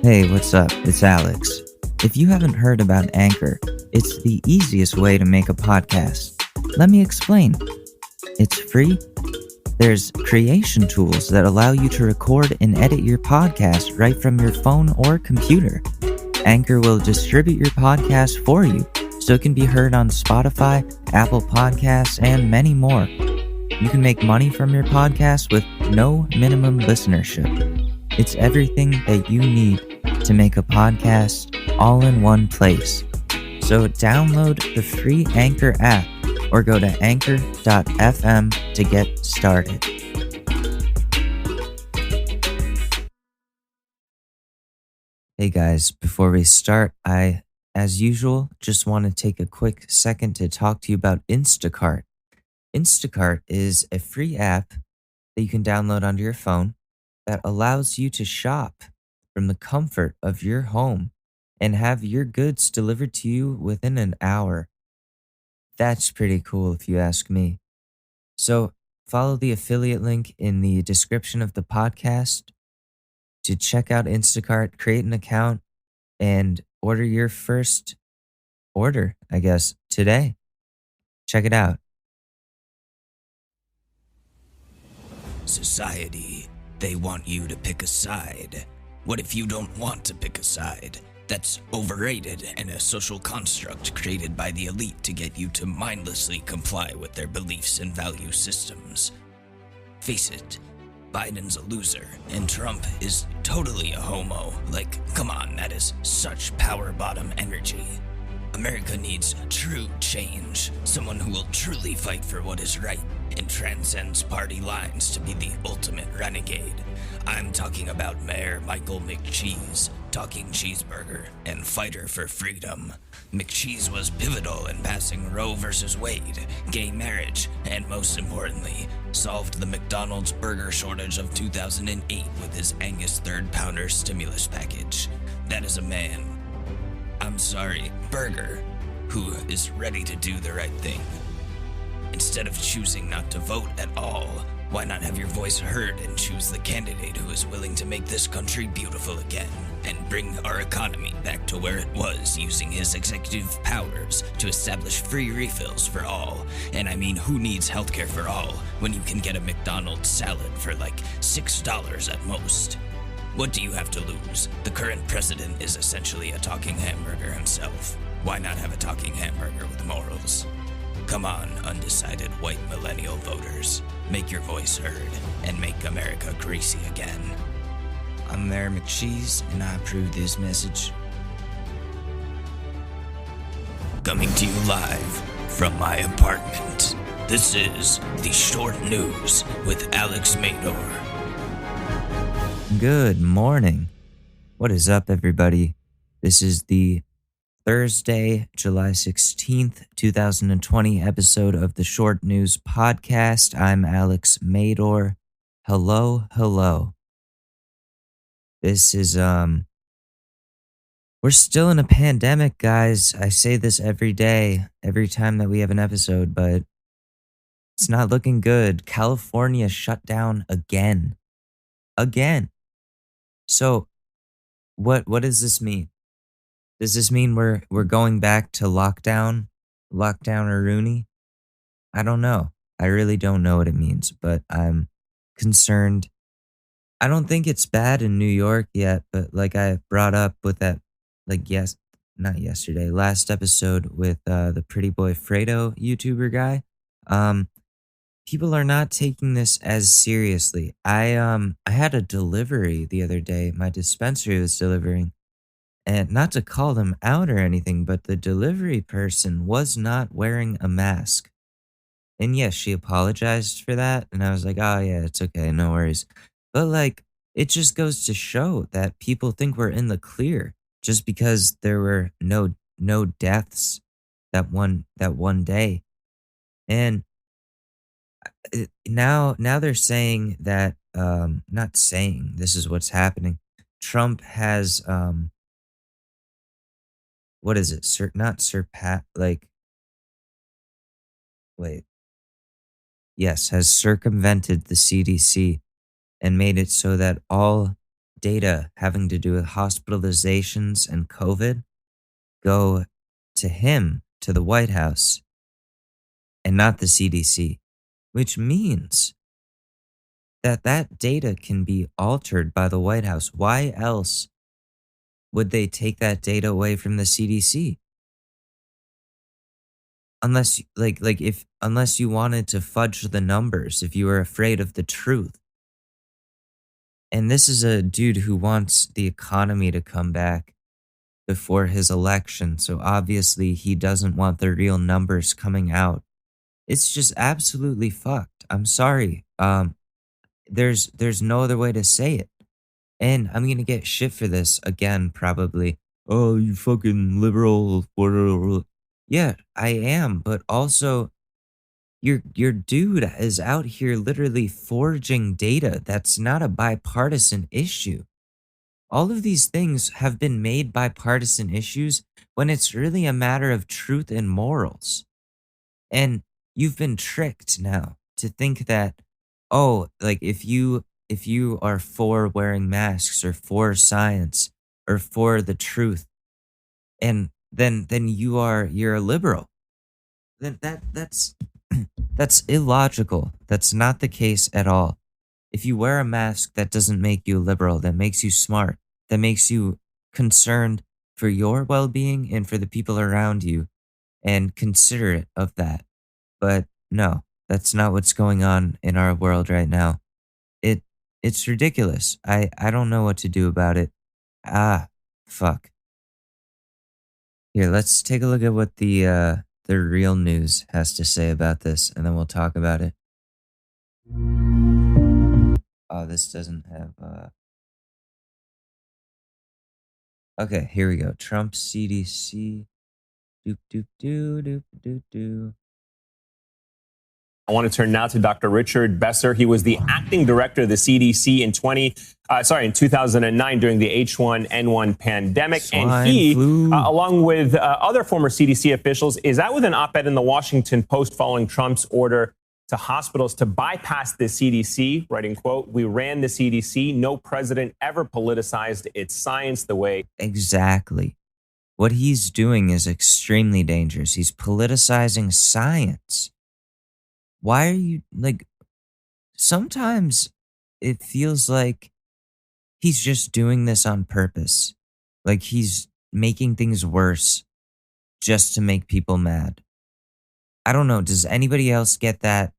Hey, what's up? It's Alex. If you haven't heard about Anchor, it's the easiest way to make a podcast. Let me explain. It's free. There's creation tools that allow you to record and edit your podcast right from your phone or computer. Anchor will distribute your podcast for you so it can be heard on Spotify, Apple Podcasts, and many more. You can make money from your podcast with no minimum listenership. It's everything that you need to make a podcast all in one place. So download the free Anchor app or go to anchor.fm to get started. Hey guys, before we start, I, as usual, just want to take a quick second to talk to you about Instacart. Instacart is a free app that you can download onto your phone that allows you to shop from the comfort of your home and have your goods delivered to you within an hour. That's pretty cool if you ask me. So, follow the affiliate link in the description of the podcast to check out Instacart, create an account, and order your first order, I guess, today. Check it out. Society, they want you to pick a side. What if you don't want to pick a side? That's overrated and a social construct created by the elite to get you to mindlessly comply with their beliefs and value systems. Face it, Biden's a loser, and Trump is totally a homo. Like, come on, that is such power bottom energy. America needs true change, someone who will truly fight for what is right and transcends party lines to be the ultimate renegade. I'm talking about Mayor Michael McCheese, talking cheeseburger, and fighter for freedom. McCheese was pivotal in passing Roe vs. Wade, gay marriage, and most importantly, solved the McDonald's burger shortage of 2008 with his Angus third pounder stimulus package. That is a man, burger, who is ready to do the right thing. Instead of choosing not to vote at all, why not have your voice heard and choose the candidate who is willing to make this country beautiful again and bring our economy back to where it was, using his executive powers to establish free refills for all? And I mean, who needs healthcare for all when you can get a McDonald's salad for like $6 at most? What do you have to lose? The current president is essentially a talking hamburger himself. Why not have a talking hamburger with morals? Come on, undecided white millennial voters. Make your voice heard and make America greasy again. I'm Mayor McCheese, and I approve this message. Coming to you live from my apartment, this is The Short News with Alex Mador. Good morning. What is up, everybody? This is the Thursday, July 16th, 2020 episode of the Short News Podcast. I'm Alex Mador. Hello. This is, we're still in a pandemic, guys. I say this every day, every time that we have an episode, but it's not looking good. California shut down again. So, what does this mean? Does this mean we're going back to lockdown or Rooney? I don't know. I really don't know what it means, but I'm concerned. I don't think it's bad in New York yet, but like I brought up with that, not yesterday, last episode with the Pretty Boy Fredo YouTuber guy. People are not taking this as seriously. I had a delivery the other day. My dispensary was delivering. And not to call them out or anything, but the delivery person was not wearing a mask. And yes, she apologized for that. And I was like, oh yeah, it's okay, no worries. But like, it just goes to show that people think we're in the clear just because there were no deaths that one day. And now they're saying that, not saying, this is what's happening. Trump has, what is it? Yes, has circumvented the CDC and made it so that all data having to do with hospitalizations and COVID go to him, to the White House, and not the CDC, which means that that data can be altered by the White House. Why else would they take that data away from the CDC? Unless if unless you wanted to fudge the numbers, if you were afraid of the truth. And this is a dude who wants the economy to come back before his election, so obviously he doesn't want the real numbers coming out. It's just absolutely fucked. I'm sorry. There's no other way to say it. And I'm gonna get shit for this again, probably. Oh, you fucking liberal. Yeah, I am, but also your dude is out here literally forging data that's not a bipartisan issue. All of these things have been made bipartisan issues when it's really a matter of truth and morals. And you've been tricked now to think that, oh, like if you are for wearing masks or for science or for the truth, and then you're a liberal. Then that's that's illogical. That's not the case at all. If you wear a mask, that doesn't make you liberal. That makes you smart. That makes you concerned for your well-being and for the people around you and considerate of that. But no, that's not what's going on in our world right now. It it's ridiculous. I don't know what to do about it. Ah, fuck. Here, let's take a look at what the real news has to say about this, and then we'll talk about it. Oh, this doesn't have. Okay, here we go. Trump CDC. Doop doop doo doop doop doo. I want to turn now to Dr. Richard Besser. He was the acting director of the CDC in 2009 during the H1N1 pandemic. Swine and he, flu. along with other former CDC officials, is out with an op-ed in the Washington Post following Trump's order to hospitals to bypass the CDC, writing, quote, "We ran the CDC. No president ever politicized its science the way." Exactly. What he's doing is extremely dangerous. He's politicizing science. Why are you like sometimes it feels like he's just doing this on purpose. Like he's making things worse just to make people mad. I don't know. Does anybody else get that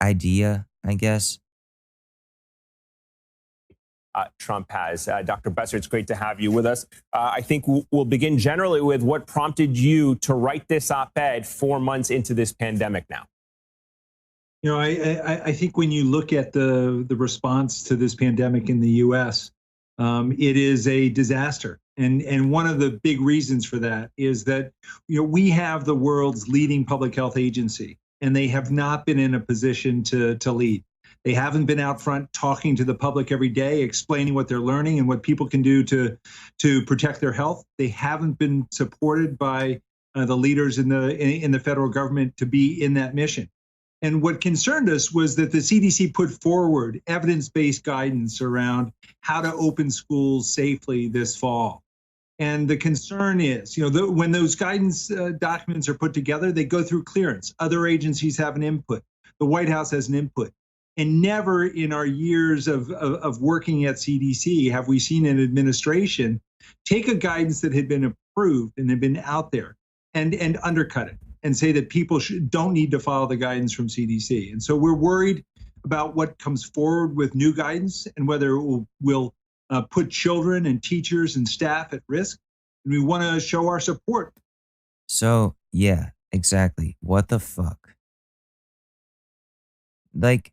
idea, I guess? Trump has. Dr. Besser, it's great to have you with us. I think we'll begin generally with what prompted you to write this op-ed 4 months into this pandemic now. You know, I think when you look at the response to this pandemic in the U.S., it is a disaster. And one of the big reasons for that is that, you know, we have the world's leading public health agency, and they have not been in a position to lead. They haven't been out front talking to the public every day, explaining what they're learning and what people can do to protect their health. They haven't been supported by the leaders in the federal government to be in that mission. And what concerned us was that the CDC put forward evidence-based guidance around how to open schools safely this fall. And the concern is, you know, when those guidance documents are put together, they go through clearance. Other agencies have an input. The White House has an input. And never in our years of working at CDC have we seen an administration take a guidance that had been approved and had been out there and undercut it and say that people don't need to follow the guidance from CDC. And so we're worried about what comes forward with new guidance and whether it will put children and teachers and staff at risk. And we want to show our support. So, yeah, exactly. What the fuck? Like,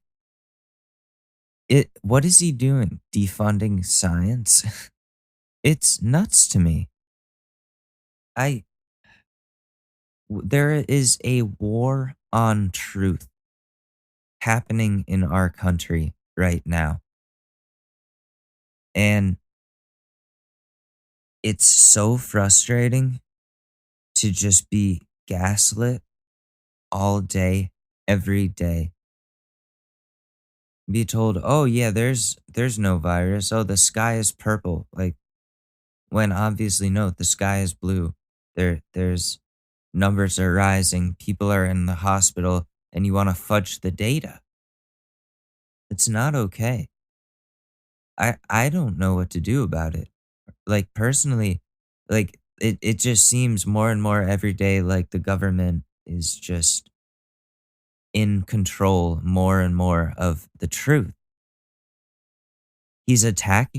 what is he doing? Defunding science? It's nuts to me. There is a war on truth happening in our country right now. And it's so frustrating to just be gaslit all day, every day. be told, "Oh yeah, there's no virus. Oh, the sky is purple." Like when obviously no, the sky is blue. There's numbers are rising, people are in the hospital, and you want to fudge the data. It's not okay. I don't know what to do about it. Like personally, like it just seems more and more every day like the government is just in control more and more of the truth. He's attacked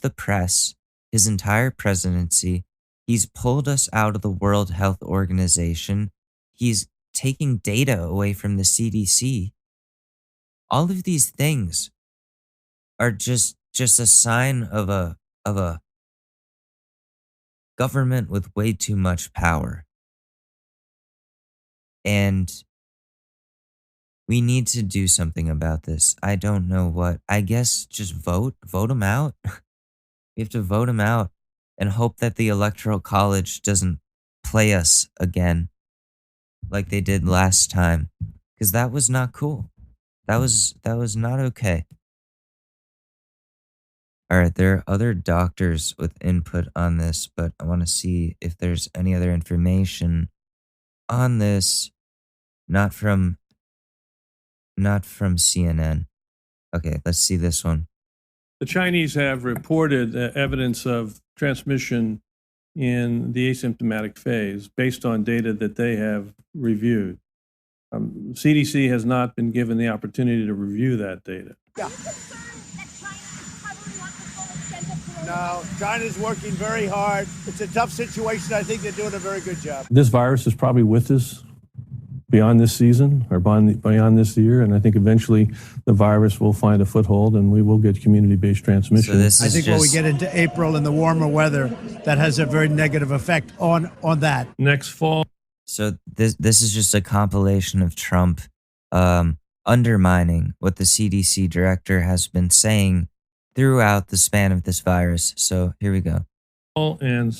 the press his entire presidency. He's pulled us out of the World Health Organization. He's taking data away from the CDC. All of these things are just a sign of a government with way too much power. And we need to do something about this. I don't know what. I guess just vote him out. We have to vote him out and hope that the Electoral College doesn't play us again like they did last time, because that was not cool. That was not okay. All right, there are other doctors with input on this, but I want to see if there's any other information on this. Not from CNN. Okay, let's see this one. The Chinese have reported evidence of transmission in the asymptomatic phase based on data that they have reviewed. CDC has not been given the opportunity to review that data. No, China's working very hard. It's a tough situation. I think they're doing a very good job. This virus is probably with us beyond this season or beyond this year, and I think eventually the virus will find a foothold and we will get community-based transmission. So this I is think when we get into April and the warmer weather, that has a very negative effect on that. Next fall. So this is just a compilation of Trump undermining what the CDC director has been saying throughout the span of this virus. So here we go. Fall and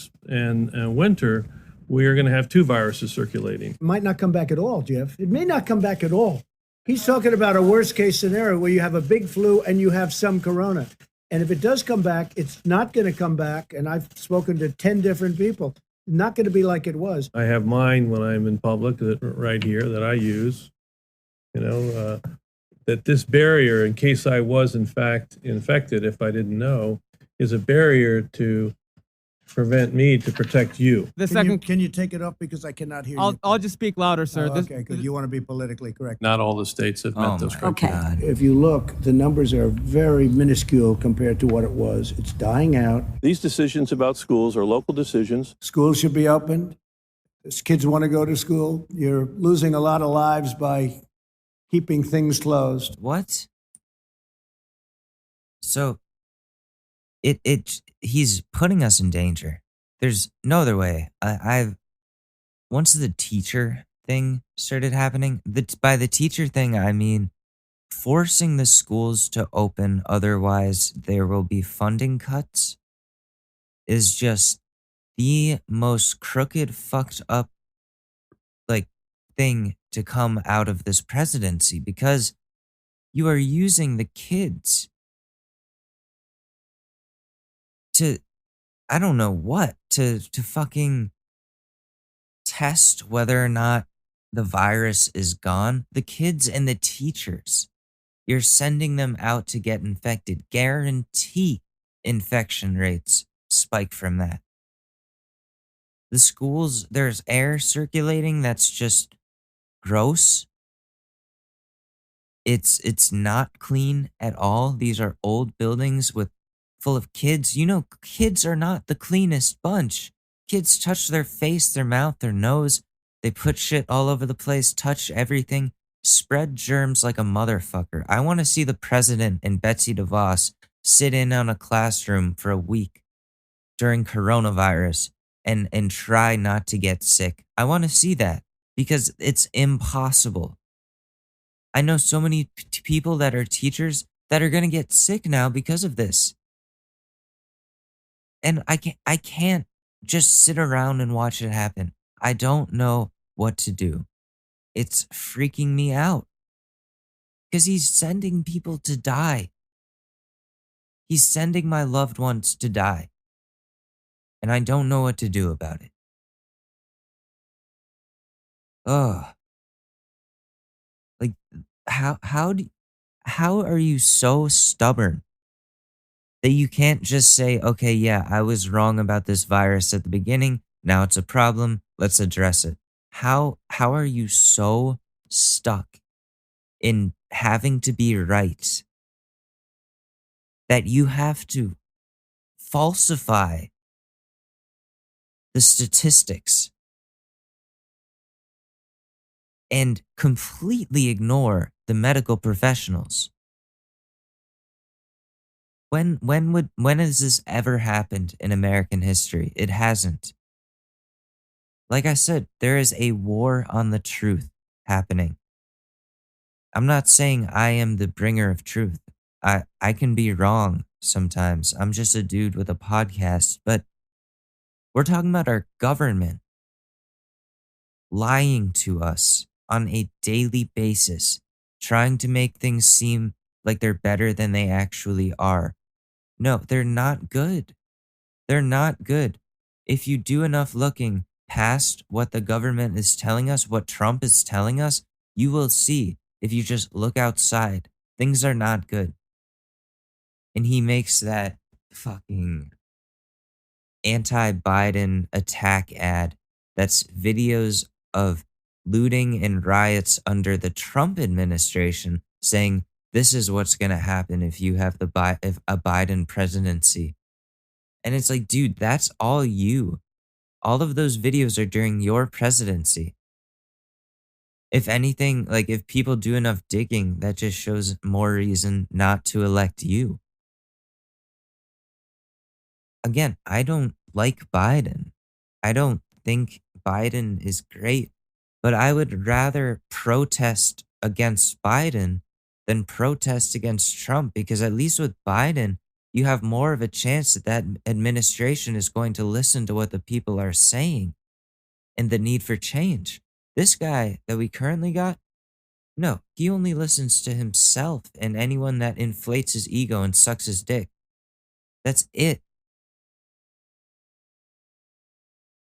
winter, we are going to have two viruses circulating. It might not come back at all, Jeff. It may not come back at all. He's talking about a worst case scenario where you have a big flu and you have some corona. And if it does come back, it's not going to come back. And I've spoken to 10 different people. Not going to be like it was. I have mine when I'm in public right here that I use, that this barrier, in case I was in fact infected, if I didn't know, is a barrier to prevent me to protect you. Can you take it up because I cannot hear you? I'll just speak louder, sir. Oh, okay, good. You want to be politically correct. Not all the states have met those criteria. If you look, the numbers are very minuscule compared to what it was. It's dying out. These decisions about schools are local decisions. Schools should be opened. Kids want to go to school. You're losing a lot of lives by keeping things closed. What? So he's putting us in danger. There's no other way. Once the teacher thing started happening, by the teacher thing I mean forcing the schools to open, otherwise there will be funding cuts, is just the most crooked, fucked up thing to come out of this presidency, because you are using the kids to, I don't know what, to fucking test whether or not the virus is gone. The kids and the teachers, you're sending them out to get infected. Guarantee infection rates spike from that. The schools, there's air circulating that's just gross. It's not clean at all. These are old buildings full of kids. Kids are not the cleanest bunch. Kids touch their face, their mouth, their nose. They put shit all over the place, touch everything, spread germs like a motherfucker. I want to see the president and Betsy DeVos sit in on a classroom for a week during coronavirus and try not to get sick. I want to see that because it's impossible. I know so many people that are teachers that are going to get sick now because of this. And I can't just sit around and watch it happen. I don't know what to do. It's freaking me out. because he's sending people to die. He's sending my loved ones to die. And I don't know what to do about it. Ugh. Like how are you so stubborn that you can't just say, "Okay, yeah, I was wrong about this virus at the beginning. Now it's a problem. Let's address it." How are you so stuck in having to be right that you have to falsify the statistics and completely ignore the medical professionals? When has this ever happened in American history? It hasn't. Like I said, there is a war on the truth happening. I'm not saying I am the bringer of truth. I can be wrong sometimes. I'm just a dude with a podcast, but we're talking about our government lying to us on a daily basis, trying to make things seem like they're better than they actually are. No, they're not good. They're not good. If you do enough looking past what the government is telling us, what Trump is telling us, you will see if you just look outside, things are not good. And he makes that fucking anti Biden attack ad that's videos of looting and riots under the Trump administration saying this is what's going to happen if you have if a Biden presidency. And it's like, dude, that's all you. All of those videos are during your presidency. If anything, like if people do enough digging, that just shows more reason not to elect you. Again, I don't like Biden. I don't think Biden is great, but I would rather protest against Biden than protest against Trump because at least with Biden, you have more of a chance that that administration is going to listen to what the people are saying and the need for change. This guy that we currently got, no, he only listens to himself and anyone that inflates his ego and sucks his dick. That's it.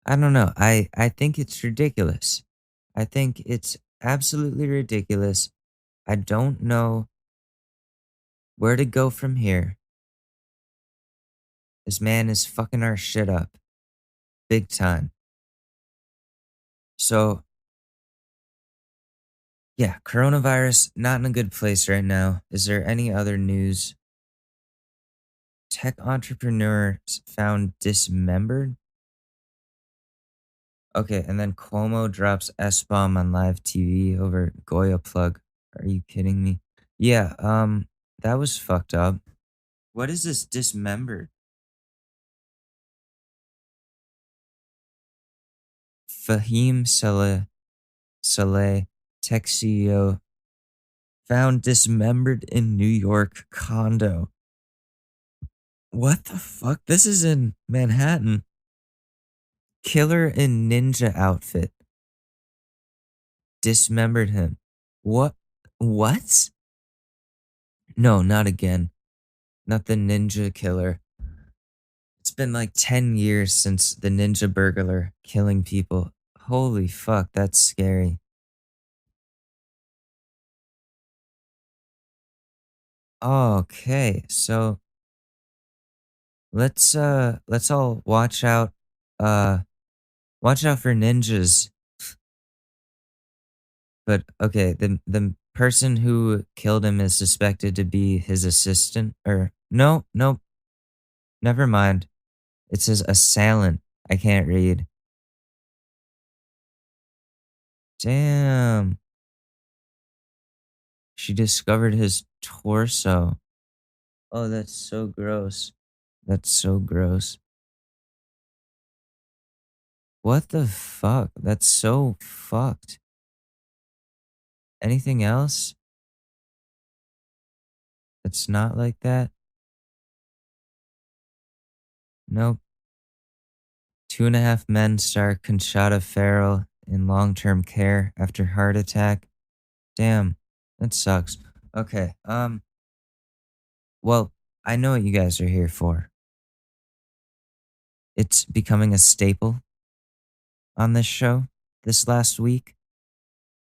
I don't know. I think it's ridiculous. I think it's absolutely ridiculous. I don't know where to go from here. This man is fucking our shit up big time. So, yeah, coronavirus, not in a good place right now. Is there any other news? Tech entrepreneurs found dismembered? Okay, and then Cuomo drops S-bomb on live TV over Goya plug. Are you kidding me? Yeah, that was fucked up. What is this dismembered? Fahim Saleh, tech CEO, found dismembered in New York condo. What the fuck? This is in Manhattan. Killer in ninja outfit dismembered him. What? What? No, not again. Not the ninja killer. It's been like 10 years since the ninja burglar killing people. Holy fuck, that's scary. Okay, so let's all uh watch out for ninjas. But okay, the person who killed him is suspected to be his assistant or no, nope, never mind. It says assailant. I can't read. Damn. She discovered his torso. Oh, that's so gross. That's so gross. What the fuck? That's so fucked. Anything else? That's not like that? Nope. 2.5 men star Conchata Ferrell in long term care after heart attack. Damn, that sucks. Okay. Well, I know what you guys are here for. It's becoming a staple on this show this last week.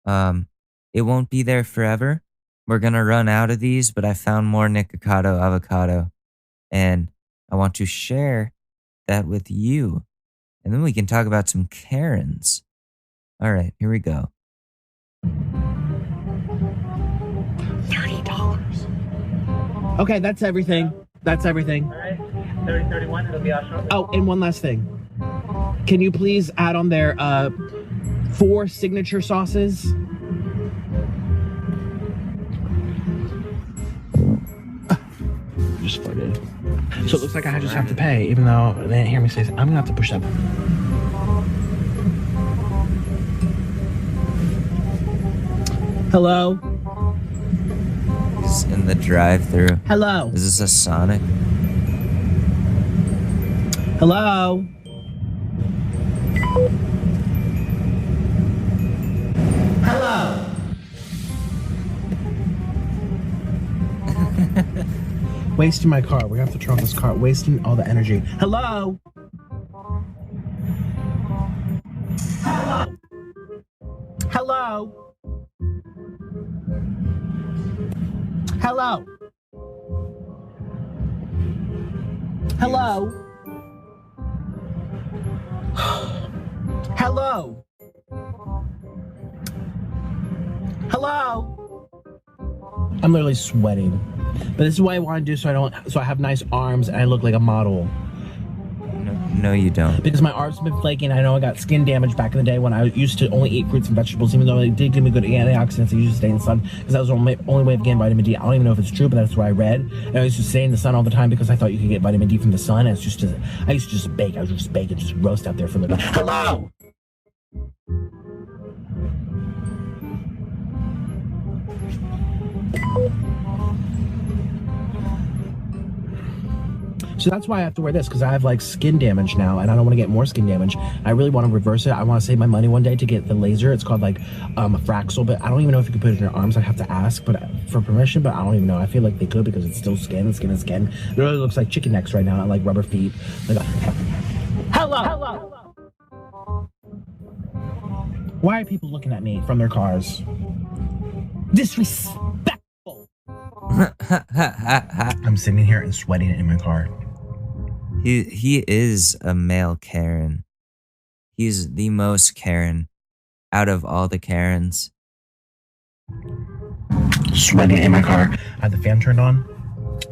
Um, it won't be there forever. We're gonna run out of these, but I found more Nikocado avocado, and I want to share that with you. And then we can talk about some Karens. All right, here we go. $30. Okay, that's everything. That's everything. All right, 3031, it'll be out shortly. Oh, and one last thing. Can you please add on there 4 signature sauces? Just farted. So it looks like I just have to pay, even though they didn't hear me say I'm gonna have to push that button. Hello? He's in the drive-through. Hello? Is this a Sonic? Hello? Hello? Wasting my car. We have to turn off this car. Wasting all the energy. Hello? Hello? Hello? Hello? Hello? Hello? Hello? I'm literally sweating. But this is what I want to do so I have nice arms and I look like a model. No, you don't. Because my arms have been flaking. I know I got skin damage back in the day when I used to only eat fruits and vegetables, even though they did give me good antioxidants. I used to stay in the sun because that was the only way of getting vitamin D. I don't even know if it's true, but that's what I read. And I used to stay in the sun all the time because I thought you could get vitamin D from the sun. And I used to just bake. I would just bake and just roast out there for the hello. So that's why I have to wear this, because I have like skin damage now and I don't want to get more skin damage. I really want to reverse it. I want to save my money one day to get the laser. It's called like a Fraxel, but I don't even know if you can put it in your arms. I have to ask for permission, but I don't even know. I feel like they could because it's still skin. Skin is skin. It really looks like chicken necks right now, like rubber feet. Like hello. Hello. Why are people looking at me from their cars? Disrespectful. I'm sitting here and sweating in my car. He is a male Karen. He's the most Karen out of all the Karens. Sweating in my car. I had the fan turned on.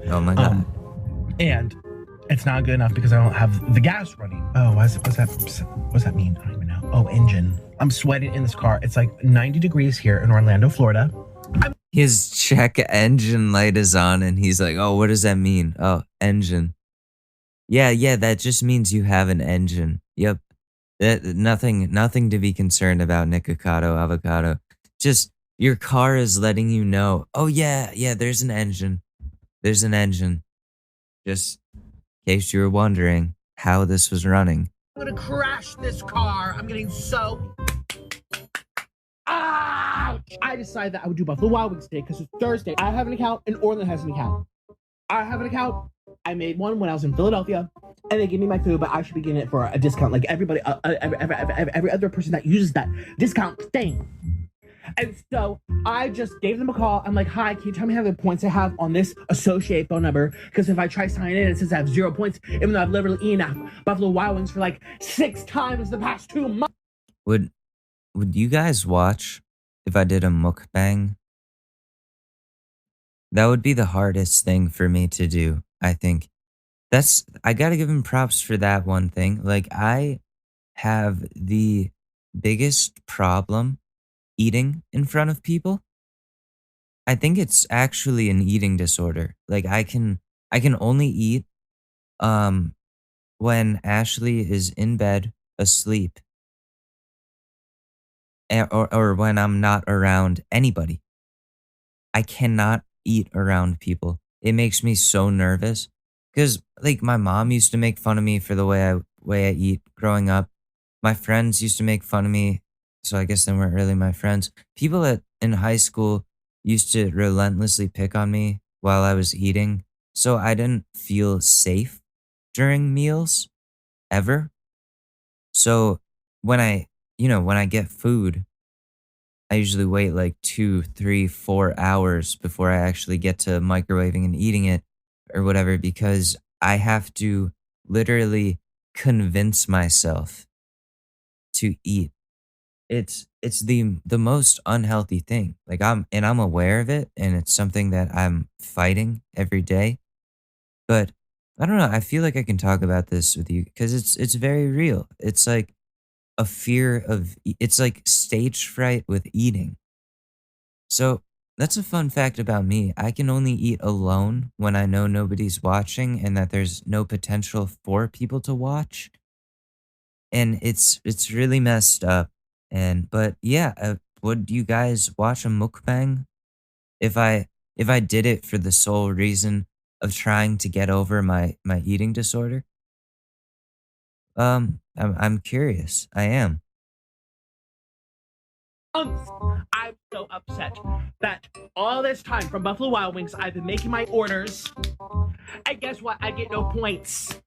Oh my god. And it's not good enough because I don't have the gas running. Oh, what's that mean? I don't even know. Oh, engine. I'm sweating in this car. It's like 90 degrees here in Orlando, Florida. His check engine light is on and he's like, oh, what does that mean? Oh, engine. Yeah, that just means you have an engine. Yep. Nothing to be concerned about, Nikocado avocado. Just your car is letting you know, oh yeah, there's an engine. There's an engine. Just in case you were wondering how this was running. I'm gonna crash this car. I'm getting so... Ouch! I decided that I would do Buffalo Wild Wings today because it's Thursday. I have an account and Orland has an account. I have an account. I made one when I was in Philadelphia, and they gave me my food, but I should be getting it for a discount, like everybody, every other person that uses that discount thing. And so I just gave them a call. I'm like, hi, can you tell me how many points I have on this associate phone number? Because if I try signing in, it says I have 0 points, even though I've literally eaten Buffalo Wild Wings for like 6 times the past 2 months. Would you guys watch if I did a mukbang? That would be the hardest thing for me to do, I think. I gotta give him props for that one thing. Like, I have the biggest problem eating in front of people. I think it's actually an eating disorder. Like, I can only eat when Ashley is in bed asleep, or when I'm not around anybody. I cannot eat around people. It makes me so nervous because, like, my mom used to make fun of me for the way I eat growing up. My friends used to make fun of me, so I guess they weren't really my friends. People in high school used to relentlessly pick on me while I was eating, so I didn't feel safe during meals ever. So when when I get food, I usually wait like 2, 3, 4 hours before I actually get to microwaving and eating it or whatever because I have to literally convince myself to eat. It's the most unhealthy thing. Like I'm aware of it and it's something that I'm fighting every day. But I don't know, I feel like I can talk about this with you because it's very real. It's like a fear of it's like stage fright with eating. So that's a fun fact about me. I can only eat alone when I know nobody's watching and that there's no potential for people to watch. And it's really messed up. And but yeah, would you guys watch a mukbang if I did it for the sole reason of trying to get over my eating disorder? I'm curious. I am. I'm so upset that all this time from Buffalo Wild Wings, I've been making my orders, and guess what? I get no points.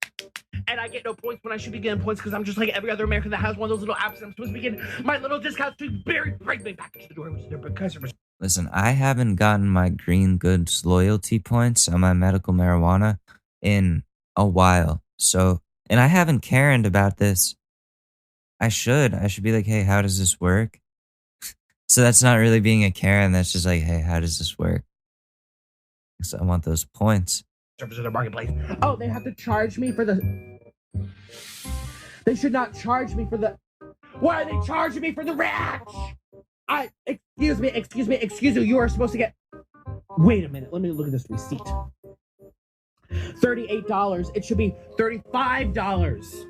And I get no points when I should be getting points because I'm just like every other American that has one of those little apps and I'm supposed to be getting my little discounts to bring me back to the door with their customers. Listen, I haven't gotten my green goods loyalty points on my medical marijuana in a while. So, and I haven't Karened about this. I should. I should be like, hey, how does this work? So that's not really being a Karen. That's just like, hey, how does this work? So I want those points. Of the marketplace. Oh, they have to charge me for the. They should not charge me for the. Why are they charging me for the ranch? Excuse me. You are supposed to get. Wait a minute. Let me look at this receipt. $38. It should be $35.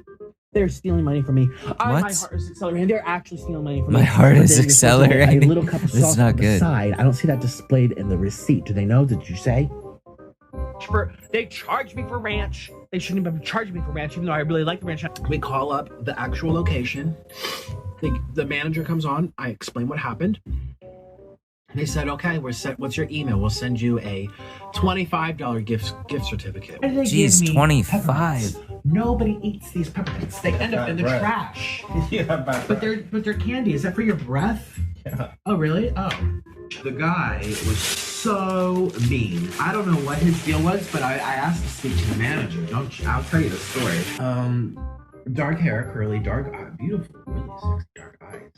They're stealing money from me. What? My heart is accelerating. They're actually stealing money from me. My heart But is then you're supposed to get accelerating. A little cup of That's sauce not on the good. side. I don't see that displayed in the receipt. Do they know? Did you say? They charge me for ranch. They shouldn't have been charging me for ranch, even though I really like the ranch. We call up the actual location. The manager comes on. I explain what happened. They said, "Okay, what's your email? We'll send you a $25 gift certificate." And they Jeez, give me 25. peppermints. Nobody eats these peppermints. They end up in the trash. But they're candy. Is that for your breath? Yeah. Oh, really? Oh. The guy was so mean. I don't know what his deal was, but I asked to speak to the manager. I'll tell you the story. Dark hair, curly, dark eye, beautiful, really sexy dark eyes.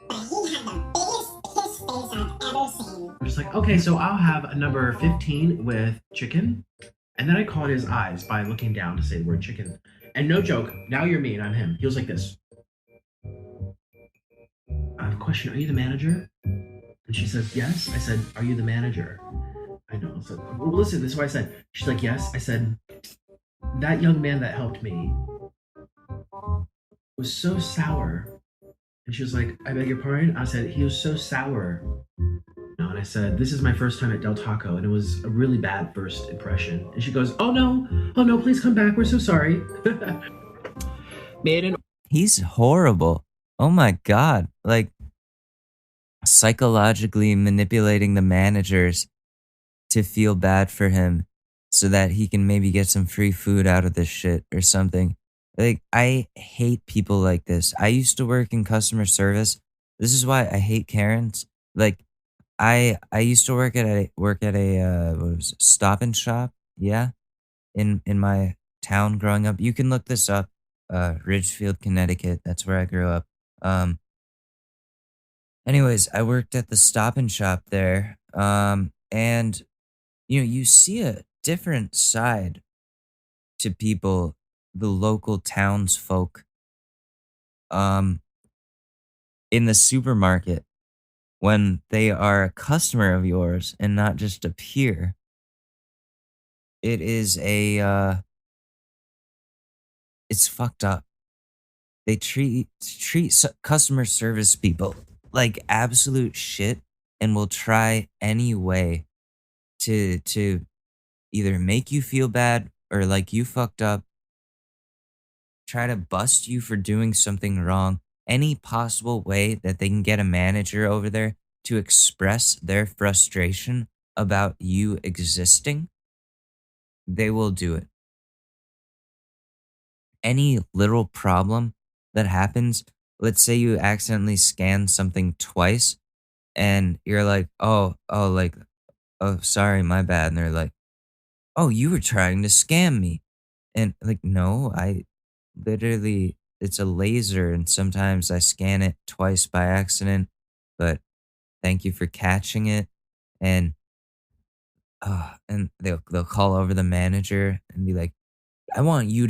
He had the biggest piss face I've ever seen. I'm just like, okay, so I'll have a number 15 with chicken. And then I called his eyes by looking down to say the word chicken. And no joke, now you're me and I'm him. He was like this. I have a question, are you the manager? And she says, yes. I said, are you the manager? I know. I said, well, listen, this is what I said. She's like, yes. I said, that young man that helped me was so sour. And she was like, I beg your pardon? I said, he was so sour. No, and I said, this is my first time at Del Taco, and it was a really bad first impression. And she goes, oh no, please come back. We're so sorry. He's horrible. Oh my God. Like, psychologically manipulating the managers to feel bad for him so that he can maybe get some free food out of this shit or something. Like, I hate people like this. I used to work in customer service. This is why I hate Karens. Like, I used to work at a what was it, Stop and Shop, yeah, in my town growing up. You can look this up, Ridgefield, Connecticut. That's where I grew up. Anyways, I worked at the Stop and Shop there, and you see a different side to people, the local townsfolk, in the supermarket when they are a customer of yours and not just a peer. It is it's fucked up. They treat customer service people like absolute shit and will try any way to either make you feel bad or like you fucked up, try to bust you for doing something wrong, any possible way that they can get a manager over there to express their frustration about you existing, they will do it. Any little problem that happens, let's say you accidentally scan something twice and you're like, oh, sorry, my bad. And they're like, oh, you were trying to scam me. And like, no, I literally, it's a laser. And sometimes I scan it twice by accident, but thank you for catching it. And they'll call over the manager and be like, I want you,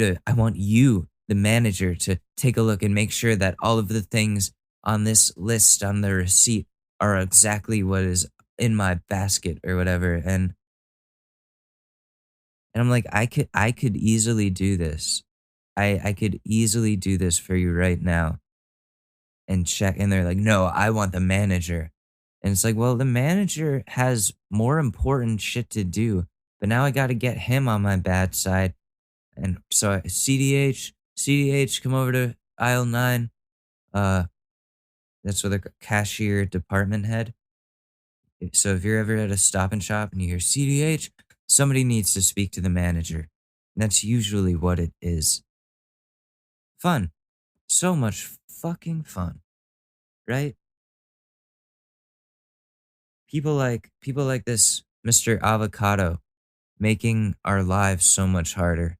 the manager, to take a look and make sure that all of the things on this list on the receipt are exactly what is in my basket or whatever. And I'm like, I could easily do this. I could easily do this for you right now and check. And they're like, no, I want the manager. And it's like, well, the manager has more important shit to do, but now I got to get him on my bad side. And so CDH, come over to aisle 9. That's with a cashier department head. So if you're ever at a Stop and Shop and you hear CDH, somebody needs to speak to the manager. That's usually what it is. Fun. So much fucking fun. Right? People like this Mr. Avocado making our lives so much harder.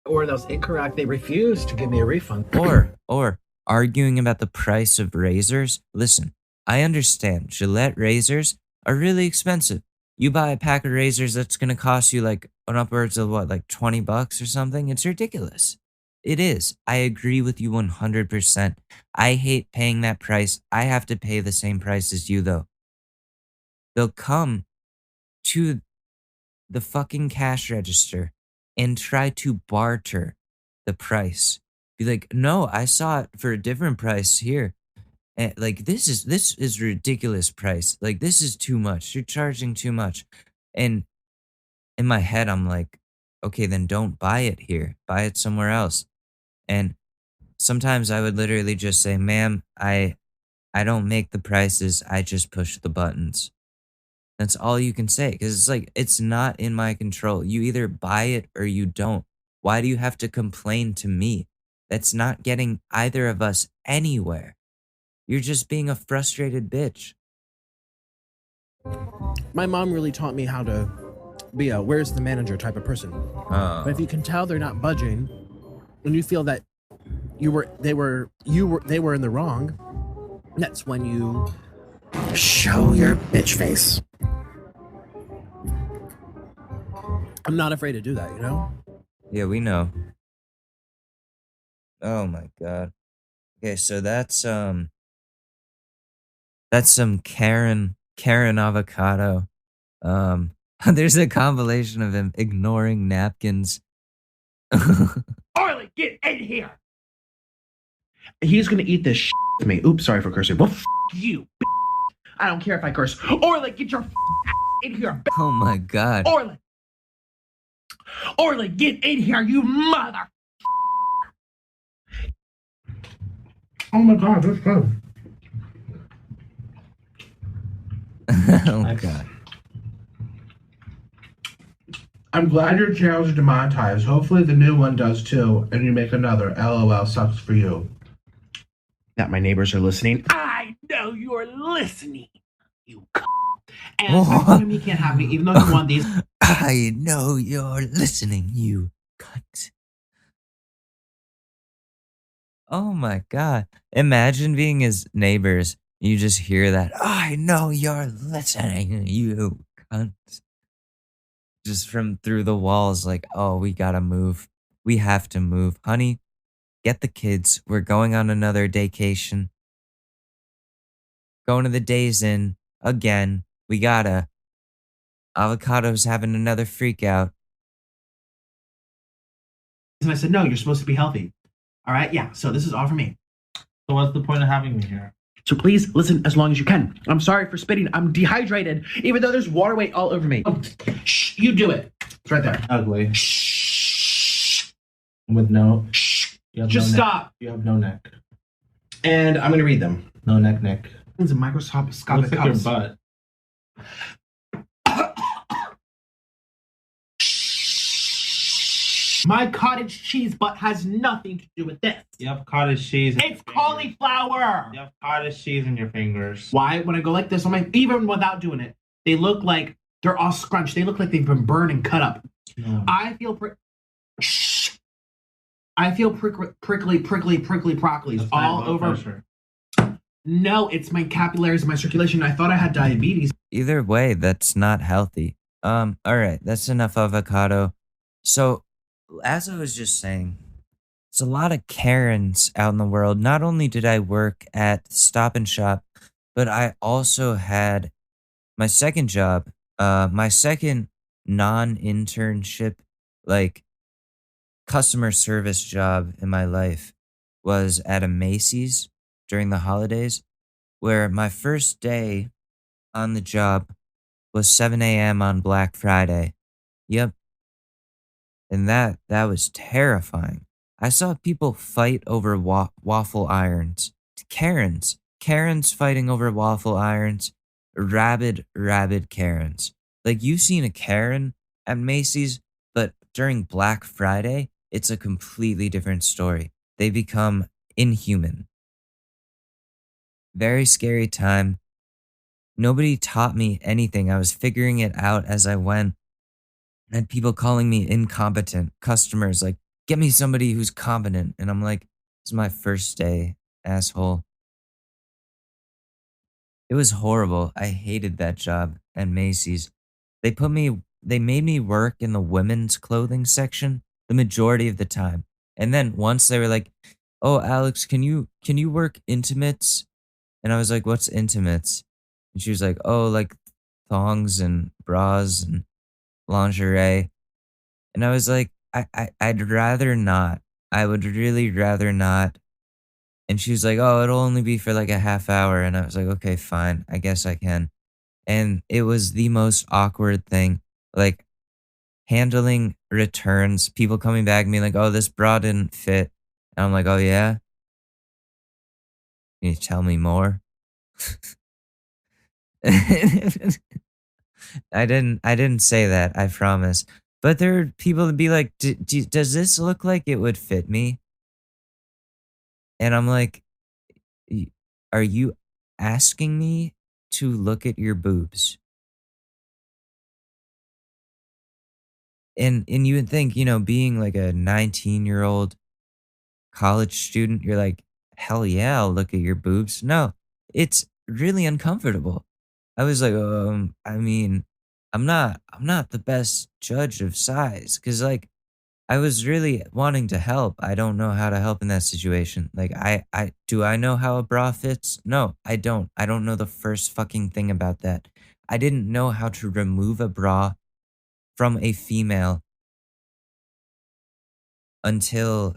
Or that was incorrect. They refused to give me a refund. Or arguing about the price of razors. Listen, I understand Gillette razors are really expensive. You buy a pack of razors that's going to cost you like on upwards of what, like $20 or something? It's ridiculous. It is. I agree with you 100%. I hate paying that price. I have to pay the same price as you though. They'll come to the fucking cash register and try to barter the price. Be like, no, I saw it for a different price here. And like, this is ridiculous price. Like, this is too much. You're charging too much. And in my head, I'm like, okay, then don't buy it here. Buy it somewhere else. And sometimes I would literally just say, ma'am, I don't make the prices. I just push the buttons. That's all you can say. Because it's like, it's not in my control. You either buy it or you don't. Why do you have to complain to me? That's not getting either of us anywhere. You're just being a frustrated bitch. My mom really taught me how to be a where's the manager type of person. But if you can tell they're not budging, and you feel that they were in the wrong, that's when you show your bitch face. I'm not afraid to do that, you know? Yeah, we know. Oh my god. Okay, so that's some Karen avocado. There's a compilation of him ignoring napkins. Arlie, get in here! He's gonna eat this with me. Oops, sorry for cursing. Well, you. I don't care if I curse. Orly, get your in here. Oh my god. Orly, get in here, you mother. Oh my god, that's good. Oh god. I'm glad your channels are demonetized. Hopefully the new one does too, and you make another. LOL, sucks for you. That my neighbors are listening. I know you're listening, you c***. And I told him he can't have me, even though he won these. I know you're listening, you cunt. Oh my god. Imagine being his neighbors. You just hear that. I know you're listening, you cunt. Just from through the walls, like, oh, we gotta move. We have to move. Honey, get the kids. We're going on another daycation. Going to the Days Inn again. We gotta. Avocado's having another freak out. And I said, no, you're supposed to be healthy. All right, yeah, so this is all for me. So what's the point of having me here? So please listen as long as you can. I'm sorry for spitting. I'm dehydrated, even though there's water weight all over me. Oh, shh, you do it. It's right there. Ugly. Shh. With no... Just no stop. Neck. You have no neck. And I'm going to read them. No neck. It's a microscopic Looks like your cups. butt. My cottage cheese butt has nothing to do with this. You have cottage cheese. It's cauliflower. You have cottage cheese in your fingers. Why? When I go like this on my, even without doing it, they look like they're all scrunched. They look like they've been burned and cut up. No. I feel prickly proclies That's all high blood over. pressure. No, it's my capillaries and my circulation. I thought I had diabetes. Either way, that's not healthy. All right, that's enough avocado. So, as I was just saying, there's a lot of Karens out in the world. Not only did I work at Stop and Shop, but I also had my second job, my second non-internship, like customer service job in my life was at a Macy's during the holidays, where my first day on the job was 7 a.m. on Black Friday. Yep. And that was terrifying. I saw people fight over waffle irons. Karens. Karens fighting over waffle irons. Rabid Karens. Like, you've seen a Karen at Macy's, but during Black Friday, it's a completely different story. They become inhuman. Very scary time. Nobody taught me anything. I was figuring it out as I went. I had people calling me incompetent. Customers like, get me somebody who's competent. And I'm like, this is my first day, asshole. It was horrible. I hated that job at Macy's. They made me work in the women's clothing section the majority of the time. And then once they were like, oh, Alex, can you work intimates? And I was like, what's intimates? And she was like, oh, like thongs and bras and lingerie. And I was like, I'd rather not. I would really rather not. And she was like, oh, it'll only be for like a half hour. And I was like, okay, fine. I guess I can. And it was the most awkward thing. Like, handling returns, people coming back and being like, oh, this bra didn't fit. And I'm like, oh, yeah? Can you tell me more? I didn't say that, I promise. But there are people that be like, does this look like it would fit me? And I'm like, are you asking me to look at your boobs? And you would think, being like a 19-year-old college student, you're like, hell yeah, I'll look at your boobs. No, it's really uncomfortable. I was like, I mean, I'm not the best judge of size because like I was really wanting to help. I don't know how to help in that situation. Like I know how a bra fits? No, I don't. I don't know the first fucking thing about that. I didn't know how to remove a bra from a female until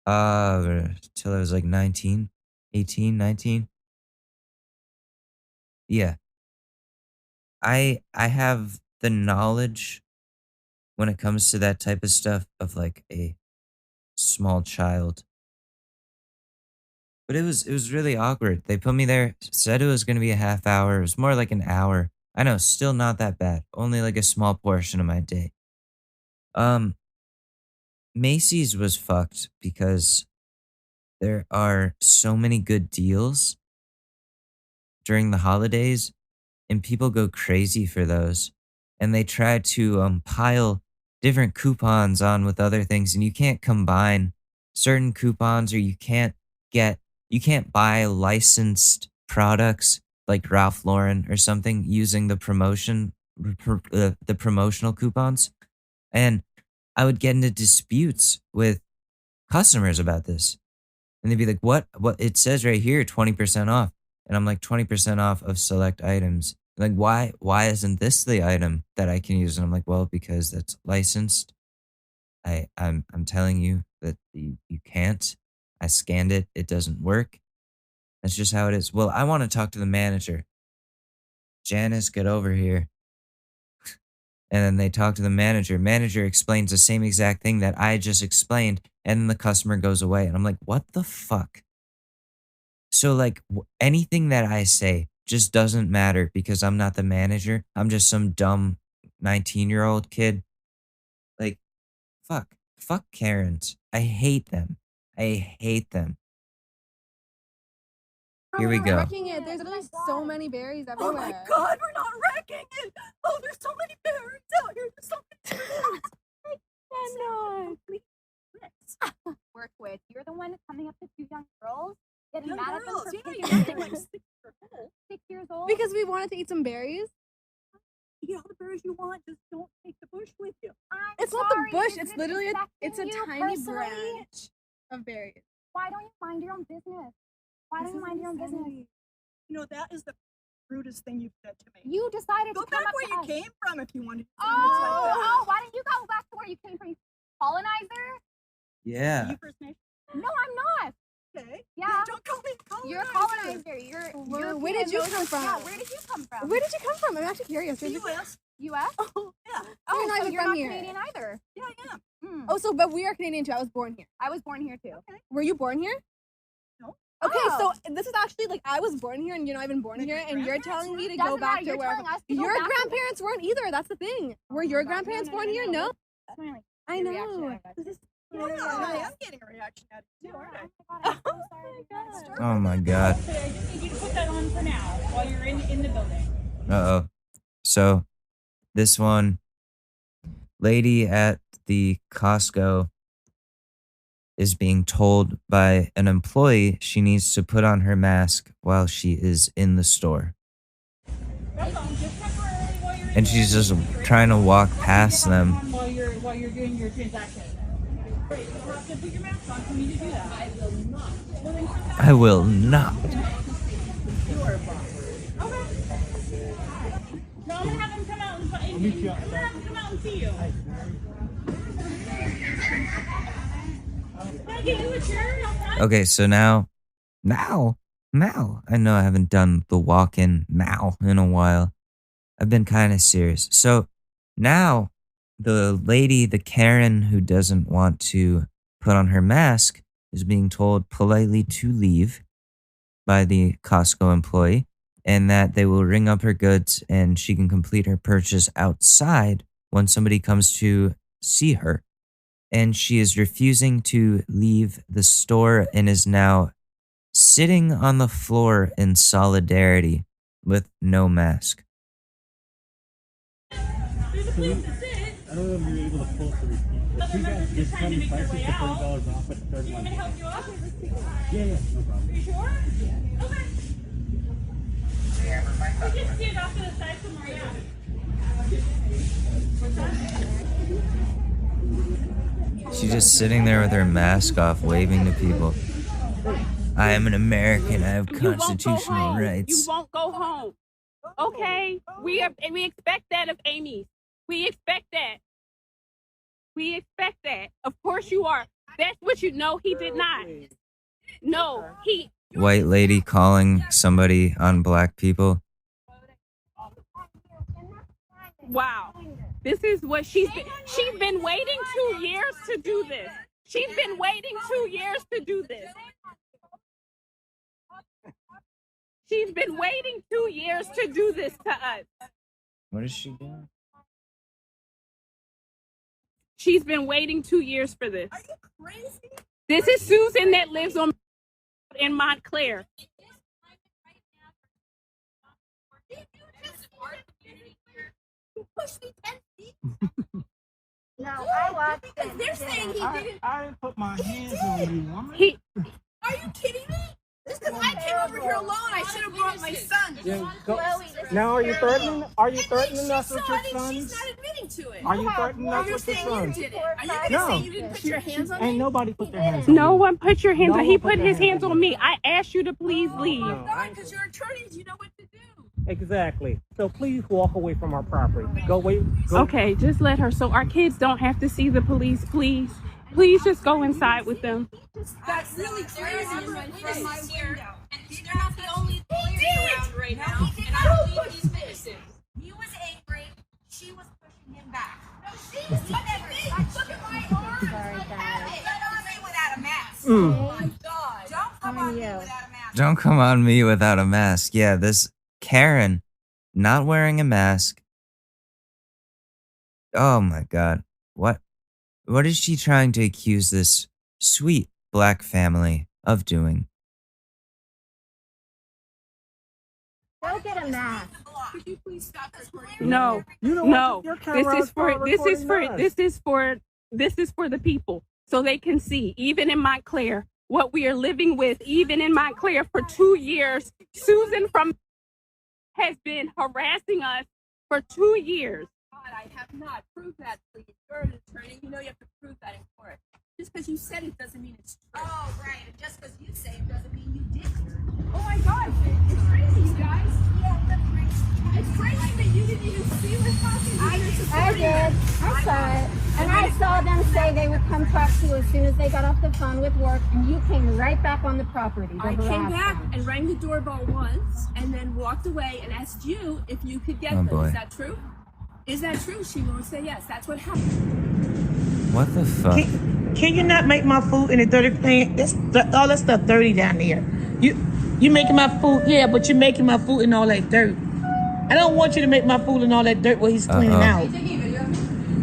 till I was like 19, 18, 19. Yeah. I have the knowledge when it comes to that type of stuff of like a small child. But it was really awkward. They put me there, said it was going to be a half hour. It was more like an hour. I know, still not that bad. Only like a small portion of my day. Um Macy's was fucked because there are so many good deals during the holidays and people go crazy for those. And they try to pile different coupons on with other things and you can't combine certain coupons or you can't buy licensed products like Ralph Lauren or something using the promotional coupons. And I would get into disputes with customers about this. And they'd be like, what? It says right here, 20% off. And I'm like, 20% off of select items. Like, why isn't this the item that I can use? And I'm like, well, because that's licensed. I'm telling you that you can't. I scanned it. It doesn't work. That's just how it is. Well, I want to talk to the manager. Janice, get over here. And then they talk to the manager. Manager explains the same exact thing that I just explained. And then the customer goes away. And I'm like, what the fuck? So like anything that I say just doesn't matter because I'm not the manager. I'm just some dumb 19-year-old kid. Like, fuck Karens. I hate them. I hate them. Here we go. Wrecking it. There's literally so many berries everywhere. Oh my god, we're not wrecking it! Oh, there's so many berries out here. There's so many berries. I cannot. Work with. You're the one coming up to two young girls, getting Young mad girls, at them yeah, for you're picking acting like berries. 6 years old. Because we wanted to eat some berries. Eat all the berries you want, just don't take the bush with you. It's not the bush. It's literally it's a tiny personally? branch of berries. Why don't you mind your own business? Why don't you mind your own business? You know, that is the rudest thing you've said to me. You decided Go to come back up where to you us. came from if you wanted to. Oh, why don't you go back to where you came from, you colonizer? Yeah. You First Nation? No, I'm not. Okay. Yeah. Don't call me colonizer. You're a colonizer. You're Where did you come from? Yeah, where did you come from? Where did you come from? I'm actually curious. The U.S. U.S.? Oh, yeah. Oh, You're not so even you're from not here. Canadian either. Yeah, I am. Oh, so but we are Canadian too. I was born here. I was born here too. Okay. Were you born here? No. Okay, Oh. so this is actually like I was born here and you're not even born Like here, your and you're grandparents telling me to Doesn't go back matter, to you're where telling us to go your back to- grandparents weren't either. That's the thing. Were your grandparents born here? No. I Your reaction know. I got. This is Yeah, I am getting a reaction out of you too, aren't I? Oh my god. I just need you to put that on for now while you're in the building. Uh-oh. So this one lady at the Costco is being told by an employee she needs to put on her mask while she is in the store. And she's just trying to walk past them. While you're doing your transaction. Great. You have to put your mask on for me to do that. I will not. No, I'm gonna have him come out and see you. Can I get you a chair? Okay, so now, I know I haven't done the walk-in now in a while. I've been kind of serious. So now the lady, the Karen who doesn't want to put on her mask is being told politely to leave by the Costco employee and that they will ring up her goods and she can complete her purchase outside when somebody comes to see her. And she is refusing to leave the store and is now sitting on the floor in solidarity with no mask. I don't know if you're able to pull up the receipt. If we got discounted prices for $30 off at the third one. Yeah, no problem. Are you sure? Yeah. Okay. We can stand off to the side somewhere, yeah. She's just sitting there with her mask off, waving to people. I am an American. I have constitutional rights. You won't go home. Okay? We expect that of Amy. We expect that. We expect that. Of course you are. That's what you know. He did not. No, he. White lady calling somebody on black people. Wow. This is what she's been waiting 2 years to do this. She's been waiting 2 years to do this. She's been waiting 2 years to do this to us. What is she doing? She's been waiting 2 years for this. Are you crazy? This is Susan that lives in Montclair. You pushed me 10 feet. No, I watched it. They're saying he didn't. I didn't put my hands on you, woman. Are you kidding me? Just because I came over here alone, I should have brought my son. Now, are you threatening? Are you threatening us with your She's sons? not admitting to it. Are you threatening us You're with your saying you sons? did it. Are you going to say you didn't put your hands on me? Ain't nobody put their hands on No you. one put your hands No on. He one put put their his hands hands on me. I asked you to please leave. No, Because you're attorneys, you know what to do. exactly. So please walk away from our property. Go away. Go. Okay, just let her so our kids don't have to see the police, please. Please just go inside with them. That's really crazy. From my window. And they're not the only players around right now. And I believe he's innocent. He was angry. She was pushing him back. No, she was whatever. Look at my arms. Sorry, guys. Don't come on me without a mask. Oh my God. Don't come on me without a mask. Don't come on me without a mask. Yeah, this Karen not wearing a mask. Oh my god. What is she trying to accuse this sweet black family of doing? Go get a mask. Could you please stop this recording? No, no. This is for the people, so they can see. Even in Montclair, what we are living with, even in Montclair for 2 years, Susan from has been harassing us for 2 years. God, I have not. Prove that, please. You're an attorney. You know you have to prove that in court. Just because you said it doesn't mean it's true. Oh, right. And just because you say it doesn't mean you did hear it. Oh my God. It's crazy, you guys. Yeah, that's crazy. It's crazy that you didn't even see what's happening. I did. I saw it. And I saw them say they would come talk to you as soon as they got off the phone with work, and you came right back on the property. I came back and rang the doorbell once and then walked away and asked you if you could get them. Boy. Is that true? Is that true? She won't say yes. That's what happened. What the fuck? Can you not make my food in a dirty pan? All that stuff dirty down there. You making my food, yeah, but you're making my food in all that dirt. I don't want you to make my food in all that dirt where he's cleaning out.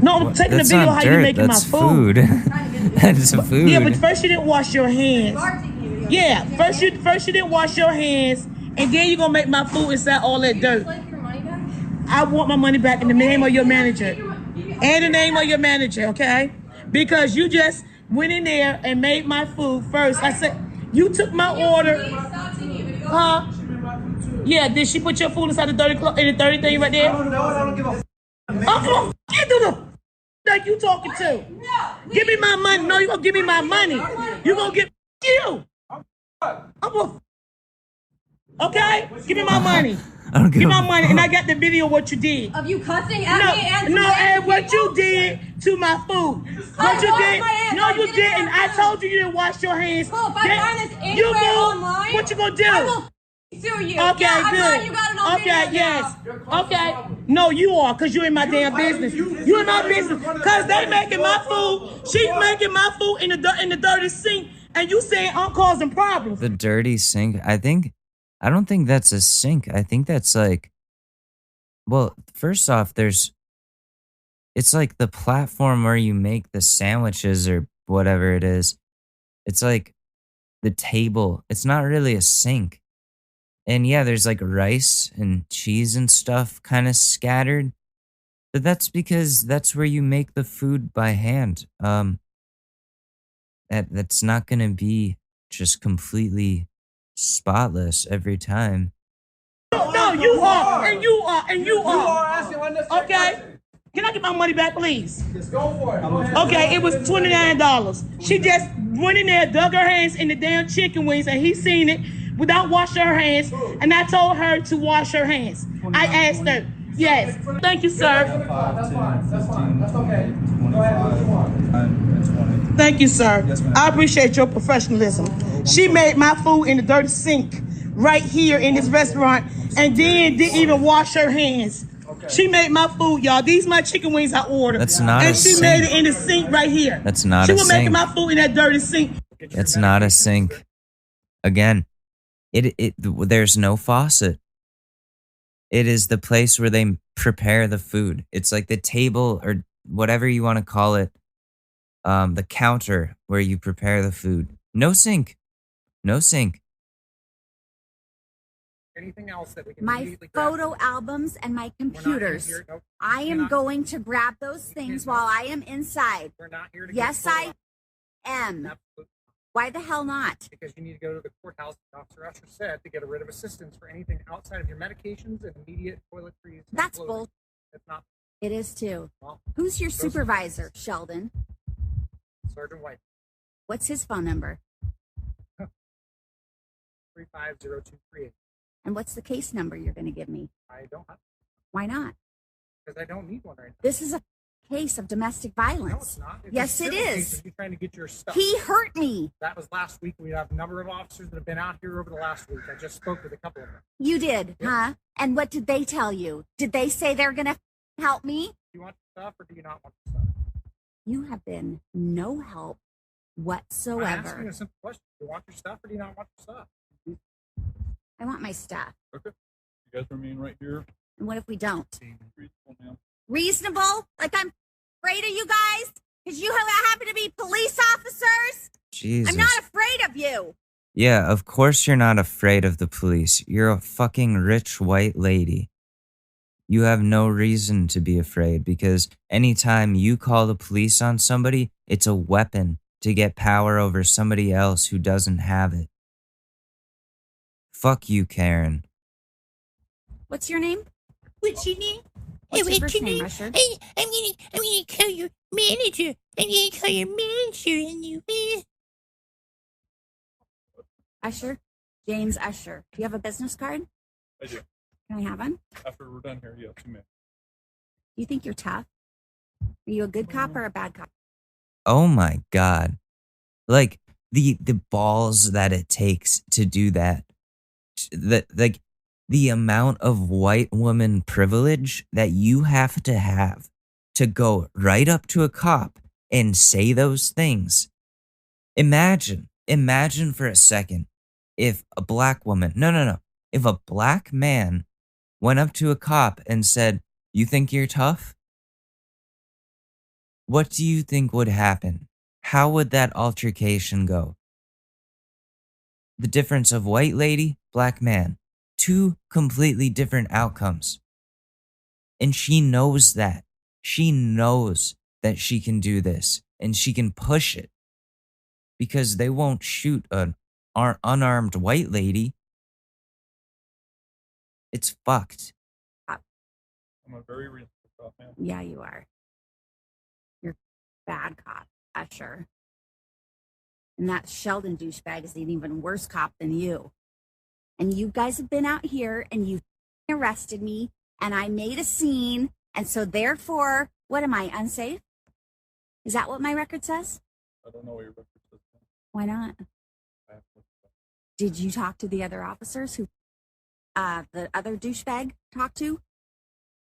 No, I'm taking the video how you making my food. That's food. Yeah, but first you didn't wash your hands. Yeah, first you didn't wash your hands, and then you're gonna make my food inside all that dirt. I want my money back in the name of your manager. And the name of your manager, okay? Because you just went in there and made my food first. I said, you took my order. Huh? Yeah, did she put your food inside the dirty thing right there? No, I don't give a I'm gonna get to the that you talking to. Give me my money. No, you gonna give me my money. You gonna get you. I'm gonna okay? Give me my money. Give me my money, and I got the video of what you did. Of you cussing at me and and what you did to my food. What you did? No, you didn't. I told you didn't wash your hands. Well, if I find this anywhere online, what you gonna do? I will sue you. Okay, yeah, good. I'm glad you got it on okay, video yes. now. Okay. No, you are, because you're in my damn business. You're in my business. Because they making my food. She's making my food in the dirty sink. And you saying I'm causing problems. The dirty sink. I don't think that's a sink. I think that's like, well, first off, it's like the platform where you make the sandwiches or whatever it is. It's like the table. It's not really a sink. And yeah, there's like rice and cheese and stuff kind of scattered. But that's because that's where you make the food by hand. That's not going to be just completely spotless every time. No, you are, and you are, and you are. Okay? Can I get my money back, please? Just go for it. Okay, it was $29. She just went in there, dug her hands in the damn chicken wings, and he seen it without washing her hands, and I told her to wash her hands. I asked her. Yes. Thank you, sir. That's fine. That's fine. That's okay. Go ahead. What you want? Thank you, sir. I appreciate your professionalism. She made my food in the dirty sink right here in this restaurant and then didn't even wash her hands. She made my food, y'all. These my chicken wings I ordered. That's not and a she sink. made it in the sink right here. That's not she a was sink. making my food in that dirty sink. It's not a sink. Again, there's no faucet. It is the place where they prepare the food. It's like the table or whatever you want to call it. The counter where you prepare the food. No sink. No sink. Anything else that we can My photo albums and my computers. I am going to grab those things while I am inside. We're not here to Yes, I am. Absolutely. Why the hell not? Because you need to go to the courthouse, as Officer Usher said, to get a writ of assistance for anything outside of your medications and immediate toiletries. That's bull. It's not. It is too. Well, who's your supervisor, Sheldon? Sergeant White. What's his phone number? 350238. And what's the case number you're going to give me? I don't have. Why not? Because I don't need one right now. This is a case of domestic violence. No, it's not. It's yes, a it civil case is. if you're trying to get your stuff. He hurt me. That was last week. We have a number of officers that have been out here over the last week. I just spoke with a couple of them. You did, huh? And what did they tell you? Did they say they're going to help me? Do you want stuff or do you not want stuff? You have been no help whatsoever. I'm asking you a simple question. Do you want your stuff or do you not want your stuff? I want my stuff. Okay. You guys remain right here. And what if we don't? Reasonable, ma'am. Reasonable? Like I'm afraid of you guys? Because you happen to be police officers? Jesus. I'm not afraid of you. Yeah, of course you're not afraid of the police. You're a fucking rich white lady. You have no reason to be afraid because anytime you call the police on somebody, it's a weapon to get power over somebody else who doesn't have it. Fuck you, Karen. What's your name? What's your name? What's Hey, your what's first your name, name? Usher? Hey, I'm gonna call your manager. I'm gonna call your manager and you. Usher? James Usher. Do you have a business card? I do. Can I have one? After we're done here, yes, you may. Do you think you're tough? Are you a good cop or a bad cop? Oh my God. Like the balls that it takes to do that. The amount of white woman privilege that you have to go right up to a cop and say those things. Imagine for a second if a black woman, no. If a black man went up to a cop and said, "You think you're tough?" What do you think would happen? How would that altercation go? The difference of white lady, black man. Two completely different outcomes. And she knows that. She knows that she can do this and she can push it because they won't shoot an unarmed white lady. It's fucked. I'm a very reasonable cop, man. Yeah, you are. You're a bad cop, Usher. And that Sheldon douchebag is an even worse cop than you. And you guys have been out here and you arrested me and I made a scene. And so therefore, what am I, unsafe? Is that what my record says? I don't know what your record says. Why not? Did you talk to the other officers who the other douchebag talked to?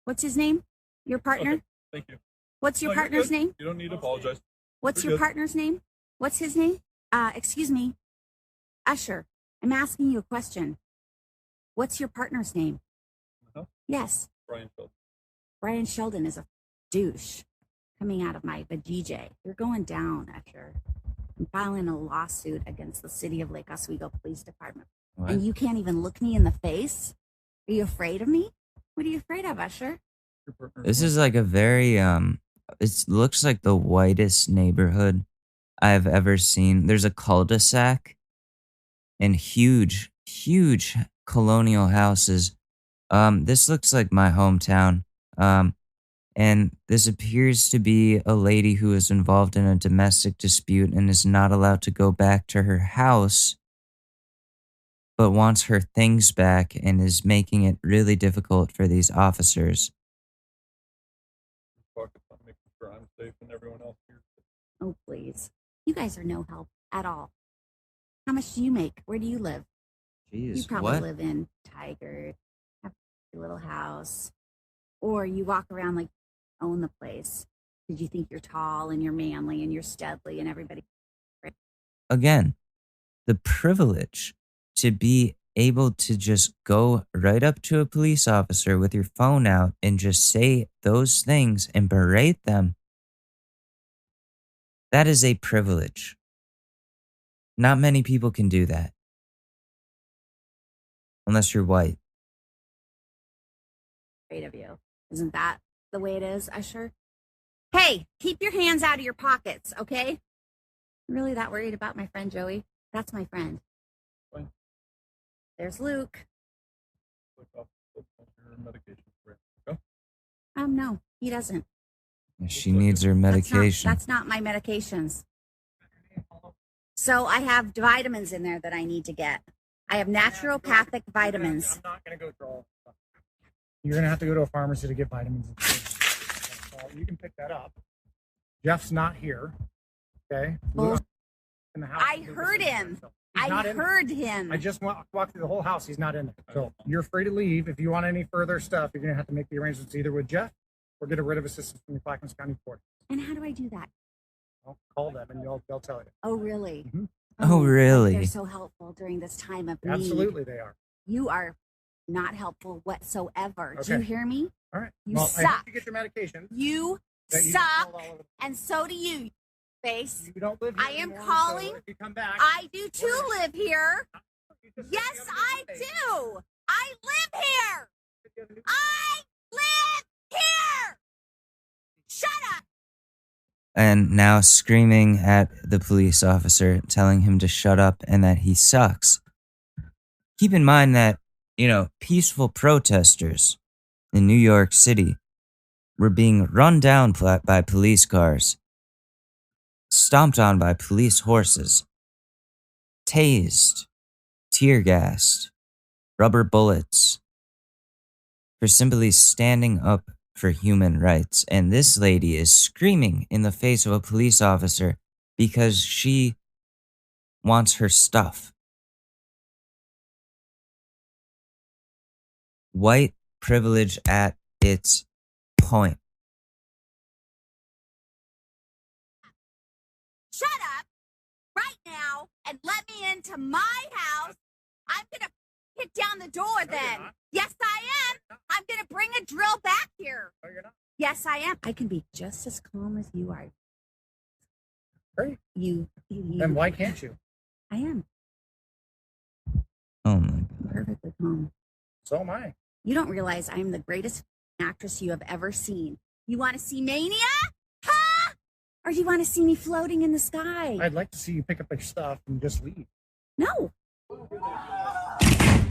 What's his name? Your partner? Okay, thank you. What's your No, you're partner's good. name? You don't need to apologize. What's You're your good. partner's name? What's his name? Excuse me. Usher, I'm asking you a question. What's your partner's name? Uh-huh. Yes. Brian Phillips. Brian Sheldon is a douche coming out of my vajayjay. You're going down, Usher. I'm filing a lawsuit against the city of Lake Oswego Police Department. What? And you can't even look me in the face? Are you afraid of me? What are you afraid of, Usher? This is like a very it looks like the whitest neighborhood I've ever seen. There's a cul-de-sac and huge colonial houses. This looks like my hometown. And this appears to be a lady who is involved in a domestic dispute and is not allowed to go back to her house, but wants her things back and is making it really difficult for these officers. Focus on making sure I'm safe and everyone else here. Oh, please. You guys are no help at all. How much do you make? Where do you live? Jeez, You probably what? live in Tiger, have a little house, or you walk around like you own the place because you think you're tall and you're manly and you're Studley and everybody. Again, the privilege to be able to just go right up to a police officer with your phone out and just say those things and berate them. That is a privilege. Not many people can do that. Unless you're white. Afraid of you. Isn't that the way it is, Usher? Hey, keep your hands out of your pockets, okay? I'm really that worried about my friend Joey? That's my friend. Fine. There's Luke. Look up your medication. Go. No, he doesn't. She needs her medication. That's not my medications. So I have vitamins in there that I need to get. I have naturopathic vitamins. I'm not going to go through all the stuff. You're going to have to go to a pharmacy to get vitamins. And so you can pick that up. Jeff's not here. Okay. Well, In the house. I heard him. I heard him. I just walked through the whole house. He's not in there. So you're free to leave. If you want any further stuff, you're going to have to make the arrangements either with Jeff or get a writ of assistance from the Clackamas County Court. And how do I do that? I'll call them and they'll tell you. Oh, really? Oh, really? They're so helpful during this time of need. Absolutely, they are. You are not helpful whatsoever. Do you Okay. hear me? All right. You well, I suck. hope you get your medication. You that you just suck, rolled all over and so do you, face. You don't live here I am anymore, calling. So if you come back, I do too live here. just Yes, said the I other day. do. I live here. I live here. Shut up. And now screaming at the police officer, telling him to shut up and that he sucks. Keep in mind that, peaceful protesters in New York City were being run down by police cars, stomped on by police horses, tased, tear gassed, rubber bullets, for simply standing up for human rights. And this lady is screaming in the face of a police officer because she wants her stuff. White privilege at its point. Shut up right now and let me into my house. I'm going to kick down the door then. Yes, I am. I'm going to bring a drill back here. No, you're not. Yes, I am. I can be just as calm as you are. Great. You. Then why can't you? I am. Oh my God. Perfectly calm. So am I. You don't realize I'm the greatest actress you have ever seen. You want to see Mania? Huh? Or do you want to see me floating in the sky? I'd like to see you pick up your stuff and just leave. No.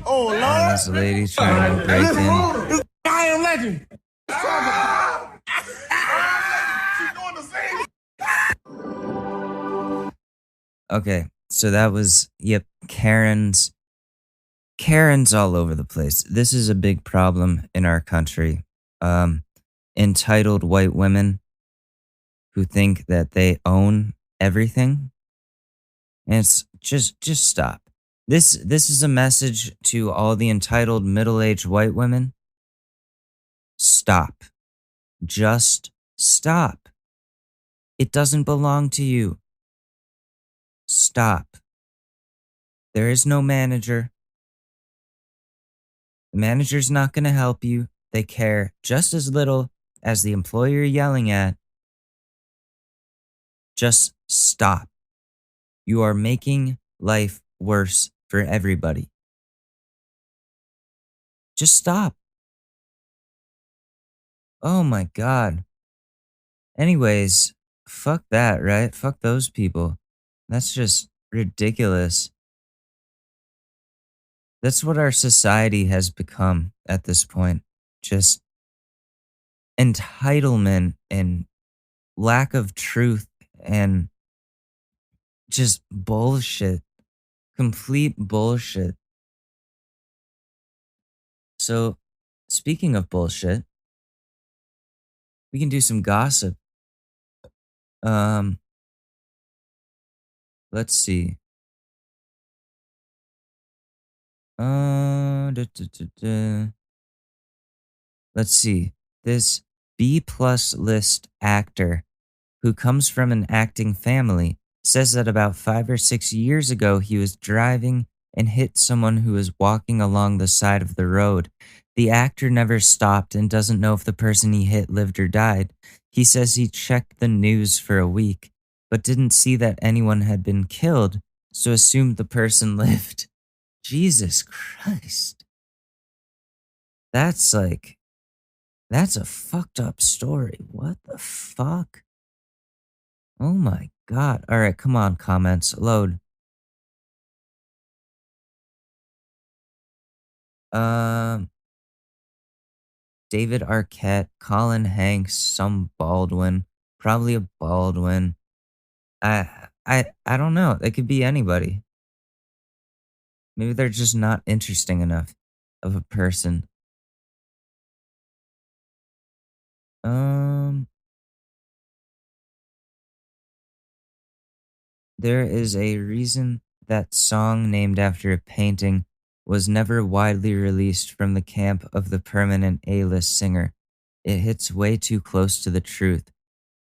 Oh, And this lady trying to break in. I am legend. Okay, so that was, Karen's all over the place. This is a big problem in our country. Entitled white women who think that they own everything. And it's just stop. This is a message to all the entitled middle-aged white women. Stop. Just stop. It doesn't belong to you. Stop. There is no manager. The manager's not going to help you. They care just as little as the employer you're yelling at. Just stop. You are making life worse for everybody. Just stop. Oh my God. Anyways, fuck that, right? Fuck those people. That's just ridiculous. That's what our society has become at this point. Just entitlement and lack of truth and just bullshit. Complete bullshit. So, speaking of bullshit, we can do some gossip. Let's see. Let's see. This B+ list actor who comes from an acting family says that about 5 or 6 years ago he was driving and hit someone who was walking along the side of the road. The actor never stopped and doesn't know if the person he hit lived or died. He says he checked the news for a week, but didn't see that anyone had been killed, so assumed the person lived. Jesus Christ. That's a fucked up story. What the fuck? Oh my God. All right, come on, comments. Load. David Arquette, Colin Hanks, some Baldwin, probably a Baldwin. I don't know. It could be anybody. Maybe they're just not interesting enough of a person. There is a reason that song named after a painting was never widely released from the camp of the permanent A-list singer. It hits way too close to the truth.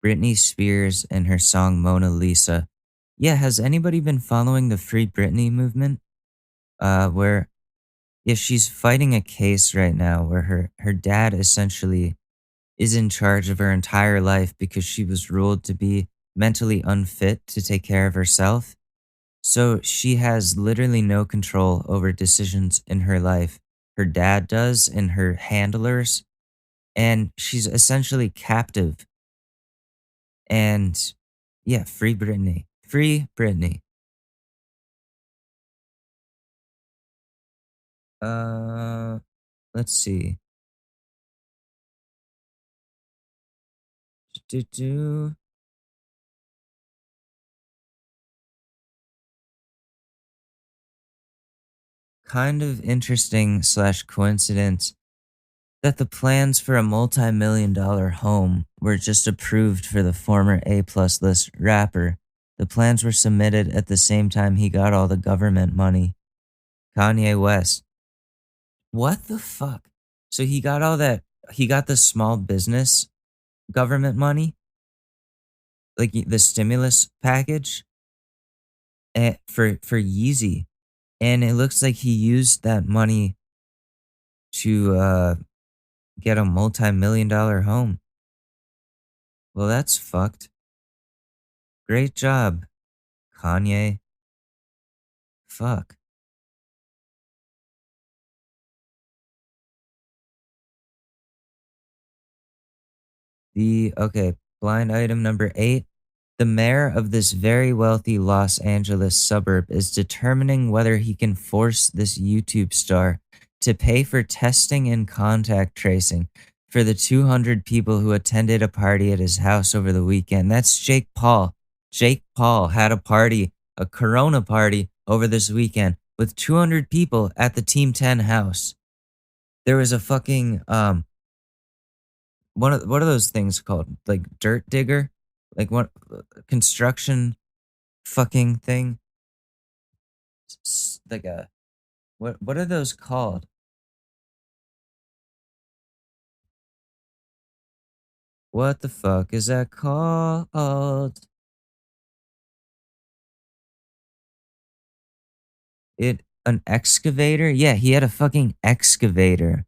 Britney Spears and her song Mona Lisa. Yeah, has anybody been following the Free Britney movement? Where Yeah, she's fighting a case right now where her dad essentially is in charge of her entire life because she was ruled to be mentally unfit to take care of herself. So she has literally no control over decisions in her life. Her dad does and her handlers, and she's essentially captive. And yeah, free Britney. Free Britney. Uh, let's see. Do kind of interesting slash coincidence that the plans for a multi-million-dollar home were just approved for the former A-plus list rapper. The plans were submitted at the same time he got all the government money. Kanye West. What the fuck? So he got all that, he got the small business government money, like the stimulus package for Yeezy. And it looks like he used that money to get a multi-million-dollar home. Well, that's fucked. Great job, Kanye. Fuck. Blind item number 8. The mayor of this very wealthy Los Angeles suburb is determining whether he can force this YouTube star to pay for testing and contact tracing for the 200 people who attended a party at his house over the weekend. That's Jake Paul. Jake Paul had a party, a Corona party over this weekend with 200 people at the Team 10 house. There was a fucking what are those things called? Like dirt digger? Like what construction fucking thing? Like a what are those called? What the fuck is that called? An excavator? Yeah, he had a fucking excavator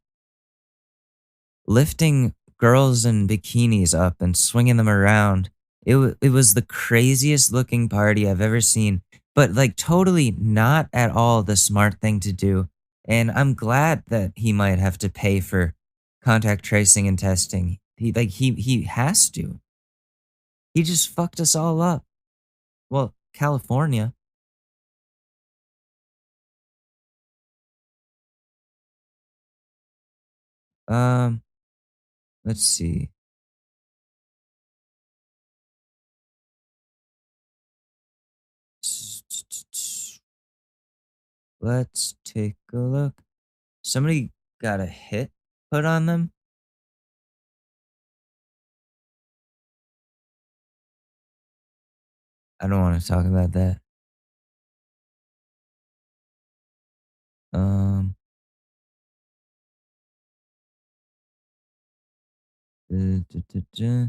lifting girls in bikinis up and swinging them around. It was the craziest looking party I've ever seen, but like totally not at all the smart thing to do. And I'm glad that he might have to pay for contact tracing and testing. He has to. He just fucked us all up. Well, California. Um, let's see. Let's take a look. Somebody got a hit put on them. I don't want to talk about that. Um, duh, duh, duh, duh.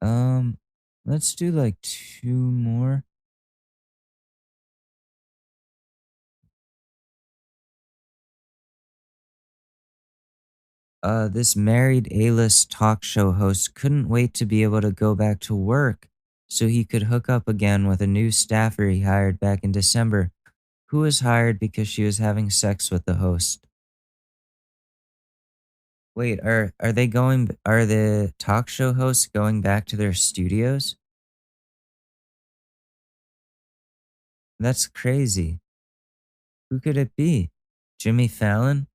Um, let's do like 2 more. This married A-list talk show host couldn't wait to be able to go back to work so he could hook up again with a new staffer he hired back in December, who was hired because she was having sex with the host. Wait, are the talk show hosts going back to their studios? That's crazy. Who could it be? Jimmy Fallon?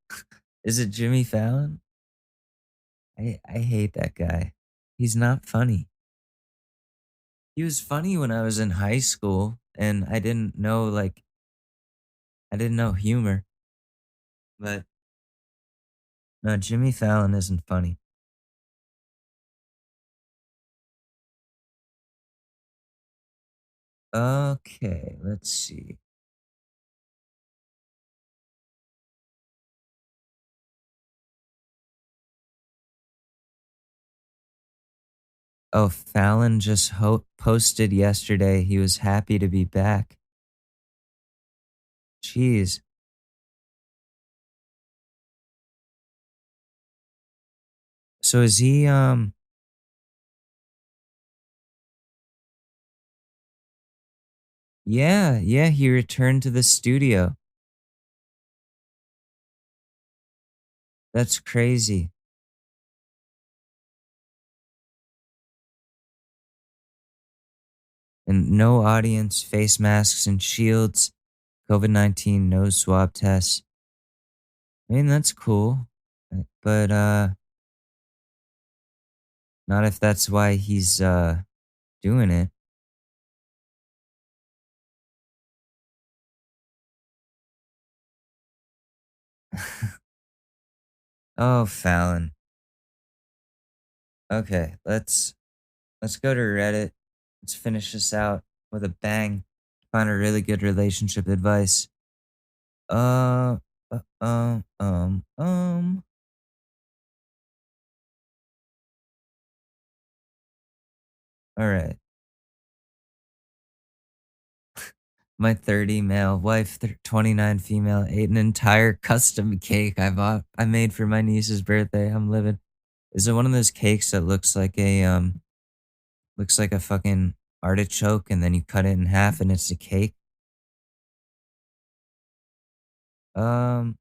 Is it Jimmy Fallon? I hate that guy. He's not funny. He was funny when I was in high school and I didn't know humor. But no, Jimmy Fallon isn't funny. Okay, let's see. Oh, Fallon just posted yesterday he was happy to be back. Jeez. So is he yeah, he returned to the studio. That's crazy. And no audience, face masks and shields, COVID-19, no swab tests. I mean, that's cool. But not if that's why he's doing it. Oh, Fallon. Okay, let's go to Reddit. Let's finish this out with a bang. Find a really good relationship advice. Uh, uh um, um, um. All right. My 30 male wife, 29 female, ate an entire custom cake I made for my niece's birthday. I'm livid. Is it one of those cakes that looks like a fucking artichoke and then you cut it in half and it's a cake? Um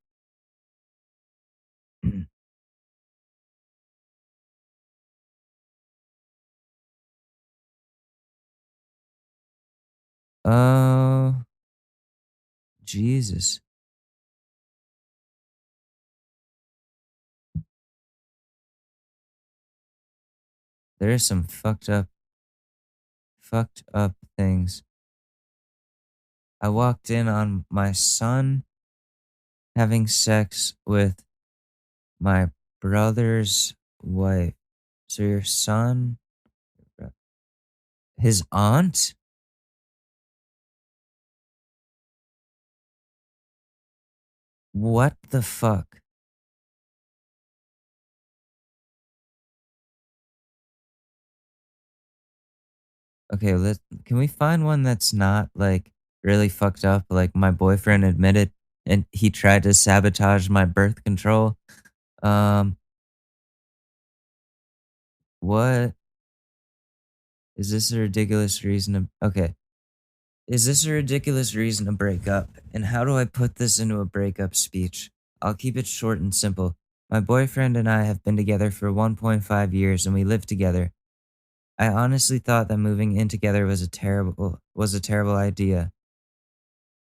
uh Jesus. There's some fucked up things. I walked in on my son having sex with my brother's wife. So your son, his aunt? What the fuck? Okay, can we find one that's not like really fucked up? Like my boyfriend admitted and he tried to sabotage my birth control. Um, what is this a ridiculous reason to okay. Is this a ridiculous reason to break up? And how do I put this into a breakup speech? I'll keep it short and simple. My boyfriend and I have been together for 1.5 years and we live together. I honestly thought that moving in together was a terrible idea.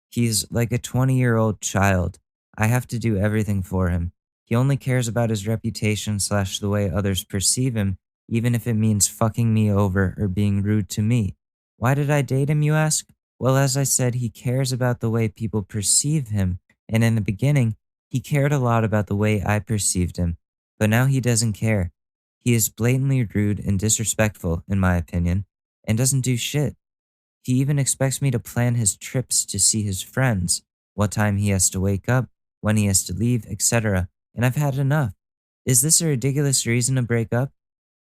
He's like a 20-year-old child. I have to do everything for him. He only cares about his reputation slash the way others perceive him, even if it means fucking me over or being rude to me. Why did I date him, you ask? Well, as I said, he cares about the way people perceive him. And in the beginning, he cared a lot about the way I perceived him. But now he doesn't care. He is blatantly rude and disrespectful, in my opinion, and doesn't do shit. He even expects me to plan his trips to see his friends, what time he has to wake up, when he has to leave, etc. And I've had enough. Is this a ridiculous reason to break up?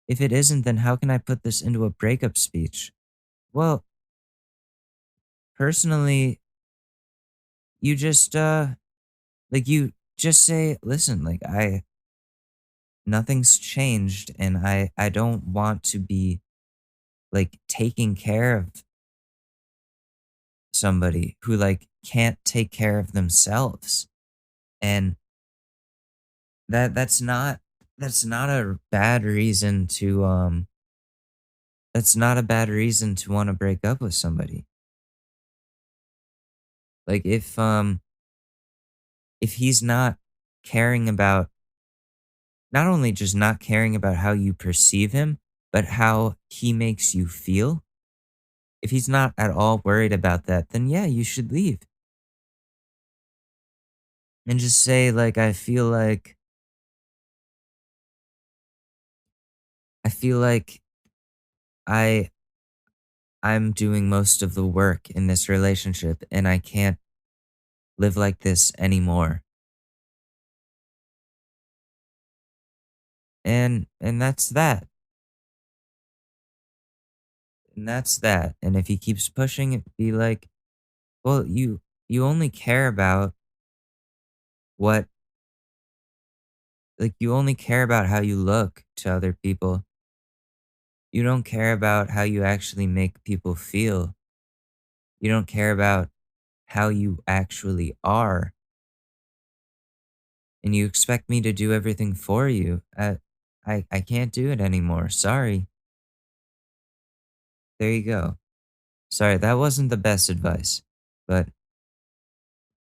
If it isn't, then how can I put this into a breakup speech? Well, personally, you just you just say, listen, nothing's changed and I don't want to be like taking care of somebody who can't take care of themselves. And that's not a bad reason to that's not a bad reason to want to break up with somebody. Like if he's not caring about not only just not caring about how you perceive him, but how he makes you feel. If he's not at all worried about that, then yeah, you should leave. And just say I feel like I I'm doing most of the work in this relationship and I can't live like this anymore. And that's that. And that's that. And if he keeps pushing it, be like, well, you only care about what you only care about how you look to other people. You don't care about how you actually make people feel. You don't care about how you actually are. And you expect me to do everything for you. I can't do it anymore. Sorry. There you go. Sorry, that wasn't the best advice. But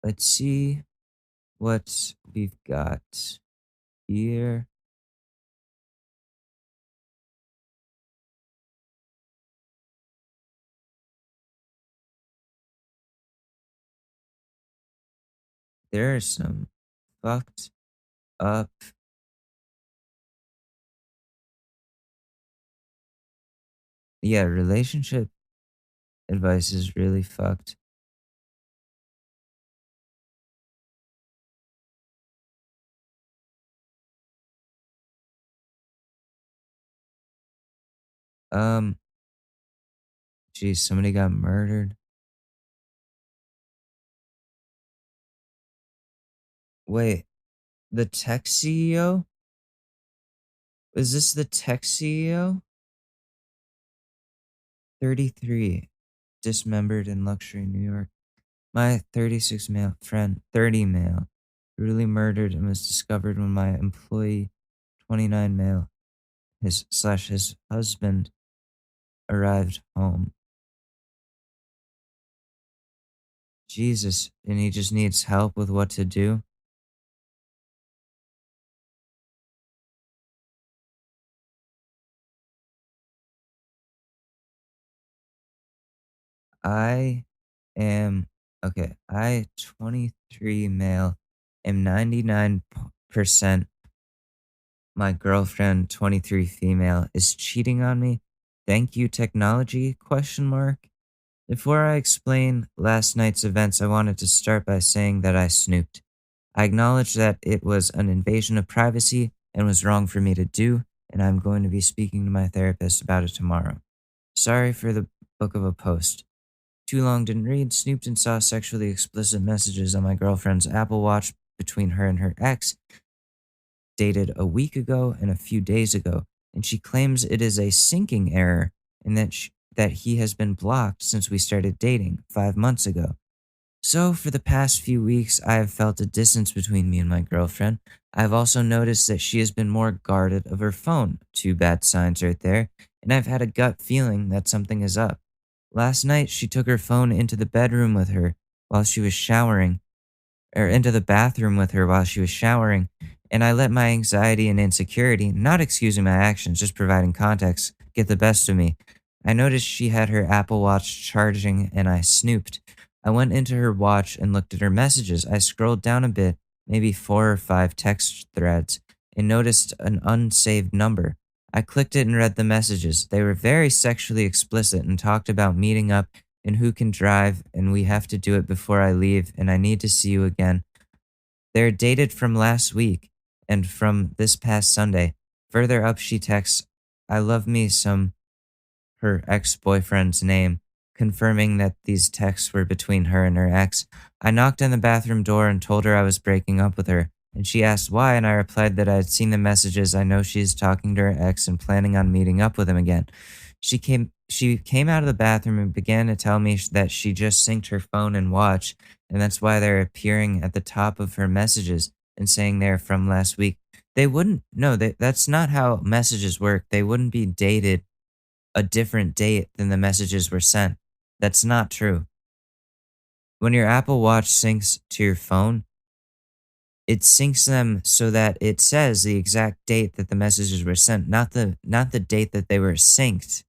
let's see what we've got here. There are some fucked up. Yeah, relationship advice is really fucked. Um, Geez, somebody got murdered. Wait, the tech CEO? Is this the tech CEO? 33, dismembered in luxury New York. My 36 male friend, 30 male, brutally murdered and was discovered when my employee, 29 male, his husband, arrived home. Jesus, and he just needs help with what to do. I am okay. I 23 male am 99% my girlfriend 23 female is cheating on me. Thank you technology question mark. Before I explain last night's events, I wanted to start by saying that I snooped. I acknowledge that it was an invasion of privacy and was wrong for me to do, and I'm going to be speaking to my therapist about it tomorrow. Sorry for the book of a post. Too long didn't read, snooped and saw sexually explicit messages on my girlfriend's Apple Watch between her and her ex, dated a week ago and a few days ago, and she claims it is a syncing error and that he has been blocked since we started dating 5 months ago. So, for the past few weeks, I have felt a distance between me and my girlfriend. I've also noticed that she has been more guarded of her phone. Two bad signs right there. And I've had a gut feeling that something is up. Last night, she took her phone into the bedroom with her while she was showering, or into the bathroom with her while she was showering. And I let my anxiety and insecurity, not excusing my actions, just providing context, get the best of me. I noticed she had her Apple Watch charging and I snooped. I went into her watch and looked at her messages. I scrolled down a bit, maybe 4 or 5 text threads, and noticed an unsaved number. I clicked it and read the messages. They were very sexually explicit and talked about meeting up and who can drive, and we have to do it before I leave, and I need to see you again. They're dated from last week and from this past Sunday. Further up, she texts, I love me some her ex-boyfriend's name, confirming that these texts were between her and her ex. I knocked on the bathroom door and told her I was breaking up with her, and she asked why, and I replied that I had seen the messages. I know she's talking to her ex and planning on meeting up with him again. She came out of the bathroom and began to tell me that she just synced her phone and watch, and that's why they're appearing at the top of her messages and saying they're from last week. They wouldn't, no, that's not how messages work. They wouldn't be dated a different date than the messages were sent. That's not true. When your Apple Watch syncs to your phone, it syncs them so that it says the exact date that the messages were sent, not the date that they were synced.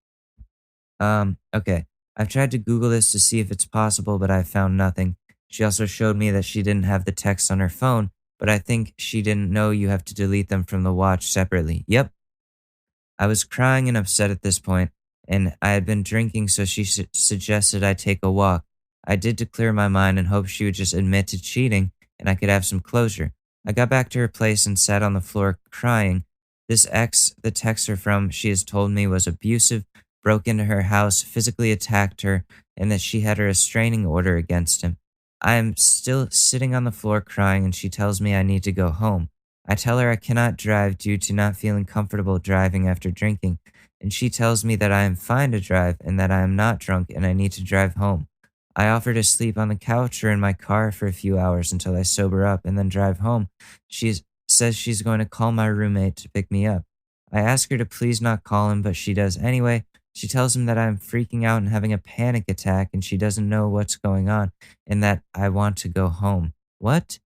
Okay. I've tried to Google this to see if it's possible, but I found nothing. She also showed me that she didn't have the text on her phone, but I think she didn't know you have to delete them from the watch separately. Yep. I was crying and upset at this point, and I had been drinking, so she suggested I take a walk. I did to clear my mind and hoped she would just admit to cheating and I could have some closure. I got back to her place and sat on the floor crying. This ex, the texter from, she has told me was abusive, broke into her house, physically attacked her, and that she had a restraining order against him. I am still sitting on the floor crying, and she tells me I need to go home. I tell her I cannot drive due to not feeling comfortable driving after drinking, and she tells me that I am fine to drive and that I am not drunk and I need to drive home. I offer to sleep on the couch or in my car for a few hours until I sober up and then drive home. She says she's going to call my roommate to pick me up. I ask her to please not call him, but she does anyway. She tells him that I'm freaking out and having a panic attack and she doesn't know what's going on and that I want to go home. What?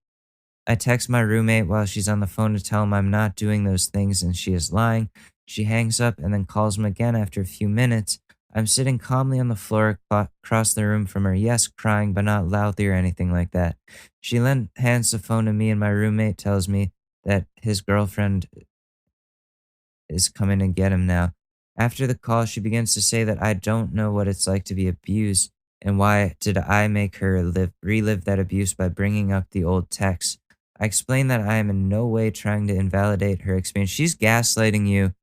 I text my roommate while she's on the phone to tell him I'm not doing those things and she is lying. She hangs up and then calls him again after a few minutes. I'm sitting calmly on the floor across the room from her, yes, crying, but not loudly or anything like that. She then hands the phone to me and my roommate tells me that his girlfriend is coming to get him now. After the call, she begins to say that I don't know what it's like to be abused and why did I make her relive that abuse by bringing up the old texts. I explain that I am in no way trying to invalidate her experience. She's gaslighting you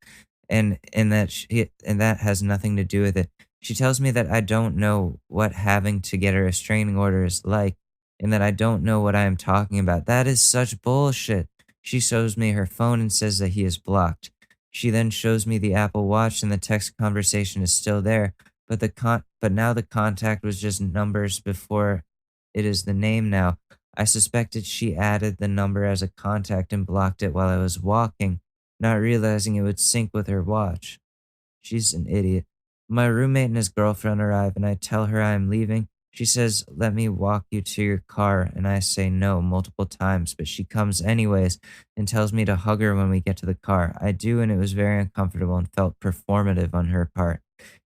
and that has nothing to do with it. She tells me that I don't know what having to get a restraining order is like and that I don't know what I am talking about. That is such bullshit. She shows me her phone and says that he is blocked. She then shows me the Apple Watch and the text conversation is still there, but now the contact was just numbers before it is the name now. I suspected she added the number as a contact and blocked it while I was walking, not realizing it would sync with her watch. She's an idiot. My roommate and his girlfriend arrive and I tell her I am leaving. She says, let me walk you to your car, and I say no multiple times, but she comes anyways and tells me to hug her when we get to the car. I do, and it was very uncomfortable and felt performative on her part.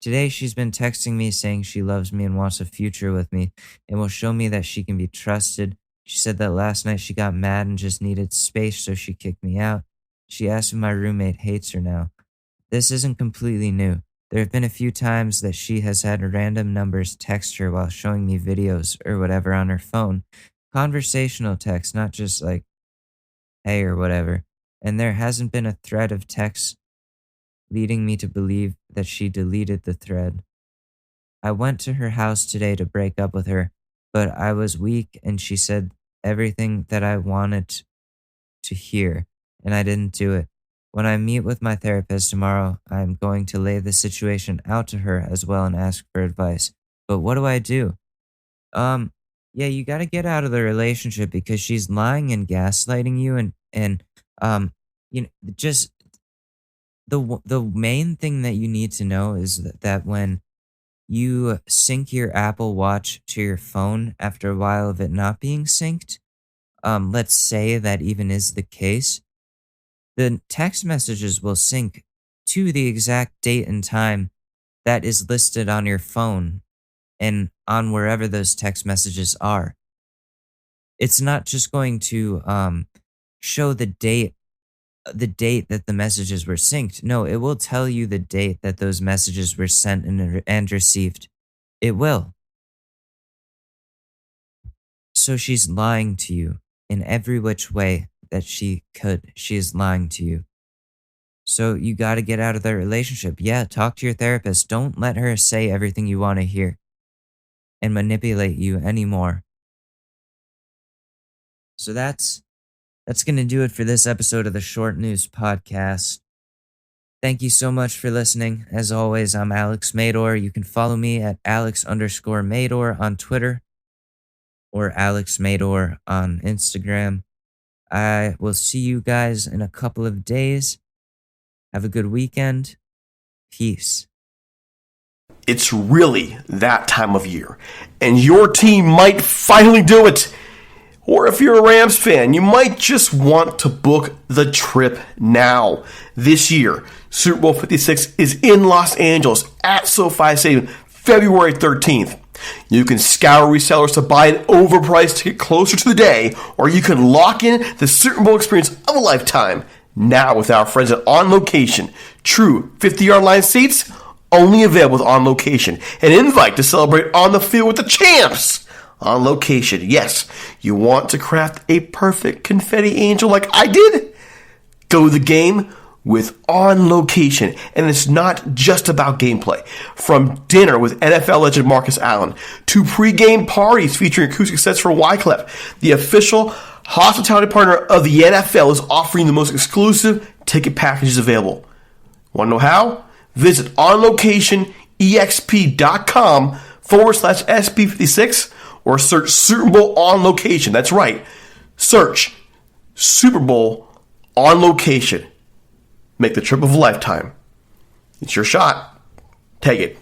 Today, she's been texting me saying she loves me and wants a future with me and will show me that she can be trusted. She said that last night she got mad and just needed space, so she kicked me out. She asked if my roommate hates her now. This isn't completely new. There have been a few times that she has had random numbers text her while showing me videos or whatever on her phone. Conversational text, not just like, hey or whatever. And there hasn't been a thread of text leading me to believe that she deleted the thread. I went to her house today to break up with her, but I was weak and she said everything that I wanted to hear, and I didn't do it. When I meet with my therapist tomorrow, I'm going to lay the situation out to her as well and ask for advice. But what do I do? Yeah, you got to get out of the relationship because she's lying and gaslighting you and just the main thing that you need to know is that when you sync your Apple Watch to your phone after a while of it not being synced, let's say that even is the case, the text messages will sync to the exact date and time that is listed on your phone and on wherever those text messages are. It's not just going to show the date that the messages were synced. No, it will tell you the date that those messages were sent and received. It will. So she's lying to you in every which way that she could. She is lying to you. So you got to get out of that relationship. Yeah, talk to your therapist. Don't let her say everything you want to hear and manipulate you anymore. So that's going to do it for this episode of the Short News Podcast. Thank you so much for listening. As always, I'm Alex Mador. You can follow me at Alex_Mador on Twitter or Alex Mador on Instagram. I will see you guys in a couple of days. Have a good weekend. Peace. It's really that time of year, and your team might finally do it. Or if you're a Rams fan, you might just want to book the trip now. This year, Super Bowl 56 is in Los Angeles at SoFi Stadium, February 13th. You can scour resellers to buy an overpriced ticket closer to the day, or you can lock in the Super Bowl experience of a lifetime. Now with our friends at On Location. True 50-yard line seats, only available with On Location. An invite to celebrate on the field with the champs. On Location, yes. You want to craft a perfect confetti angel like I did? Go to the game with On Location, and it's not just about gameplay. From dinner with NFL legend Marcus Allen to pre-game parties featuring acoustic sets for Wyclef, the official hospitality partner of the NFL is offering the most exclusive ticket packages available. Want to know how? Visit onlocationexp.com/SB56 or search Super Bowl On Location. That's right. Search Super Bowl On Location. Make the trip of a lifetime. It's your shot. Take it.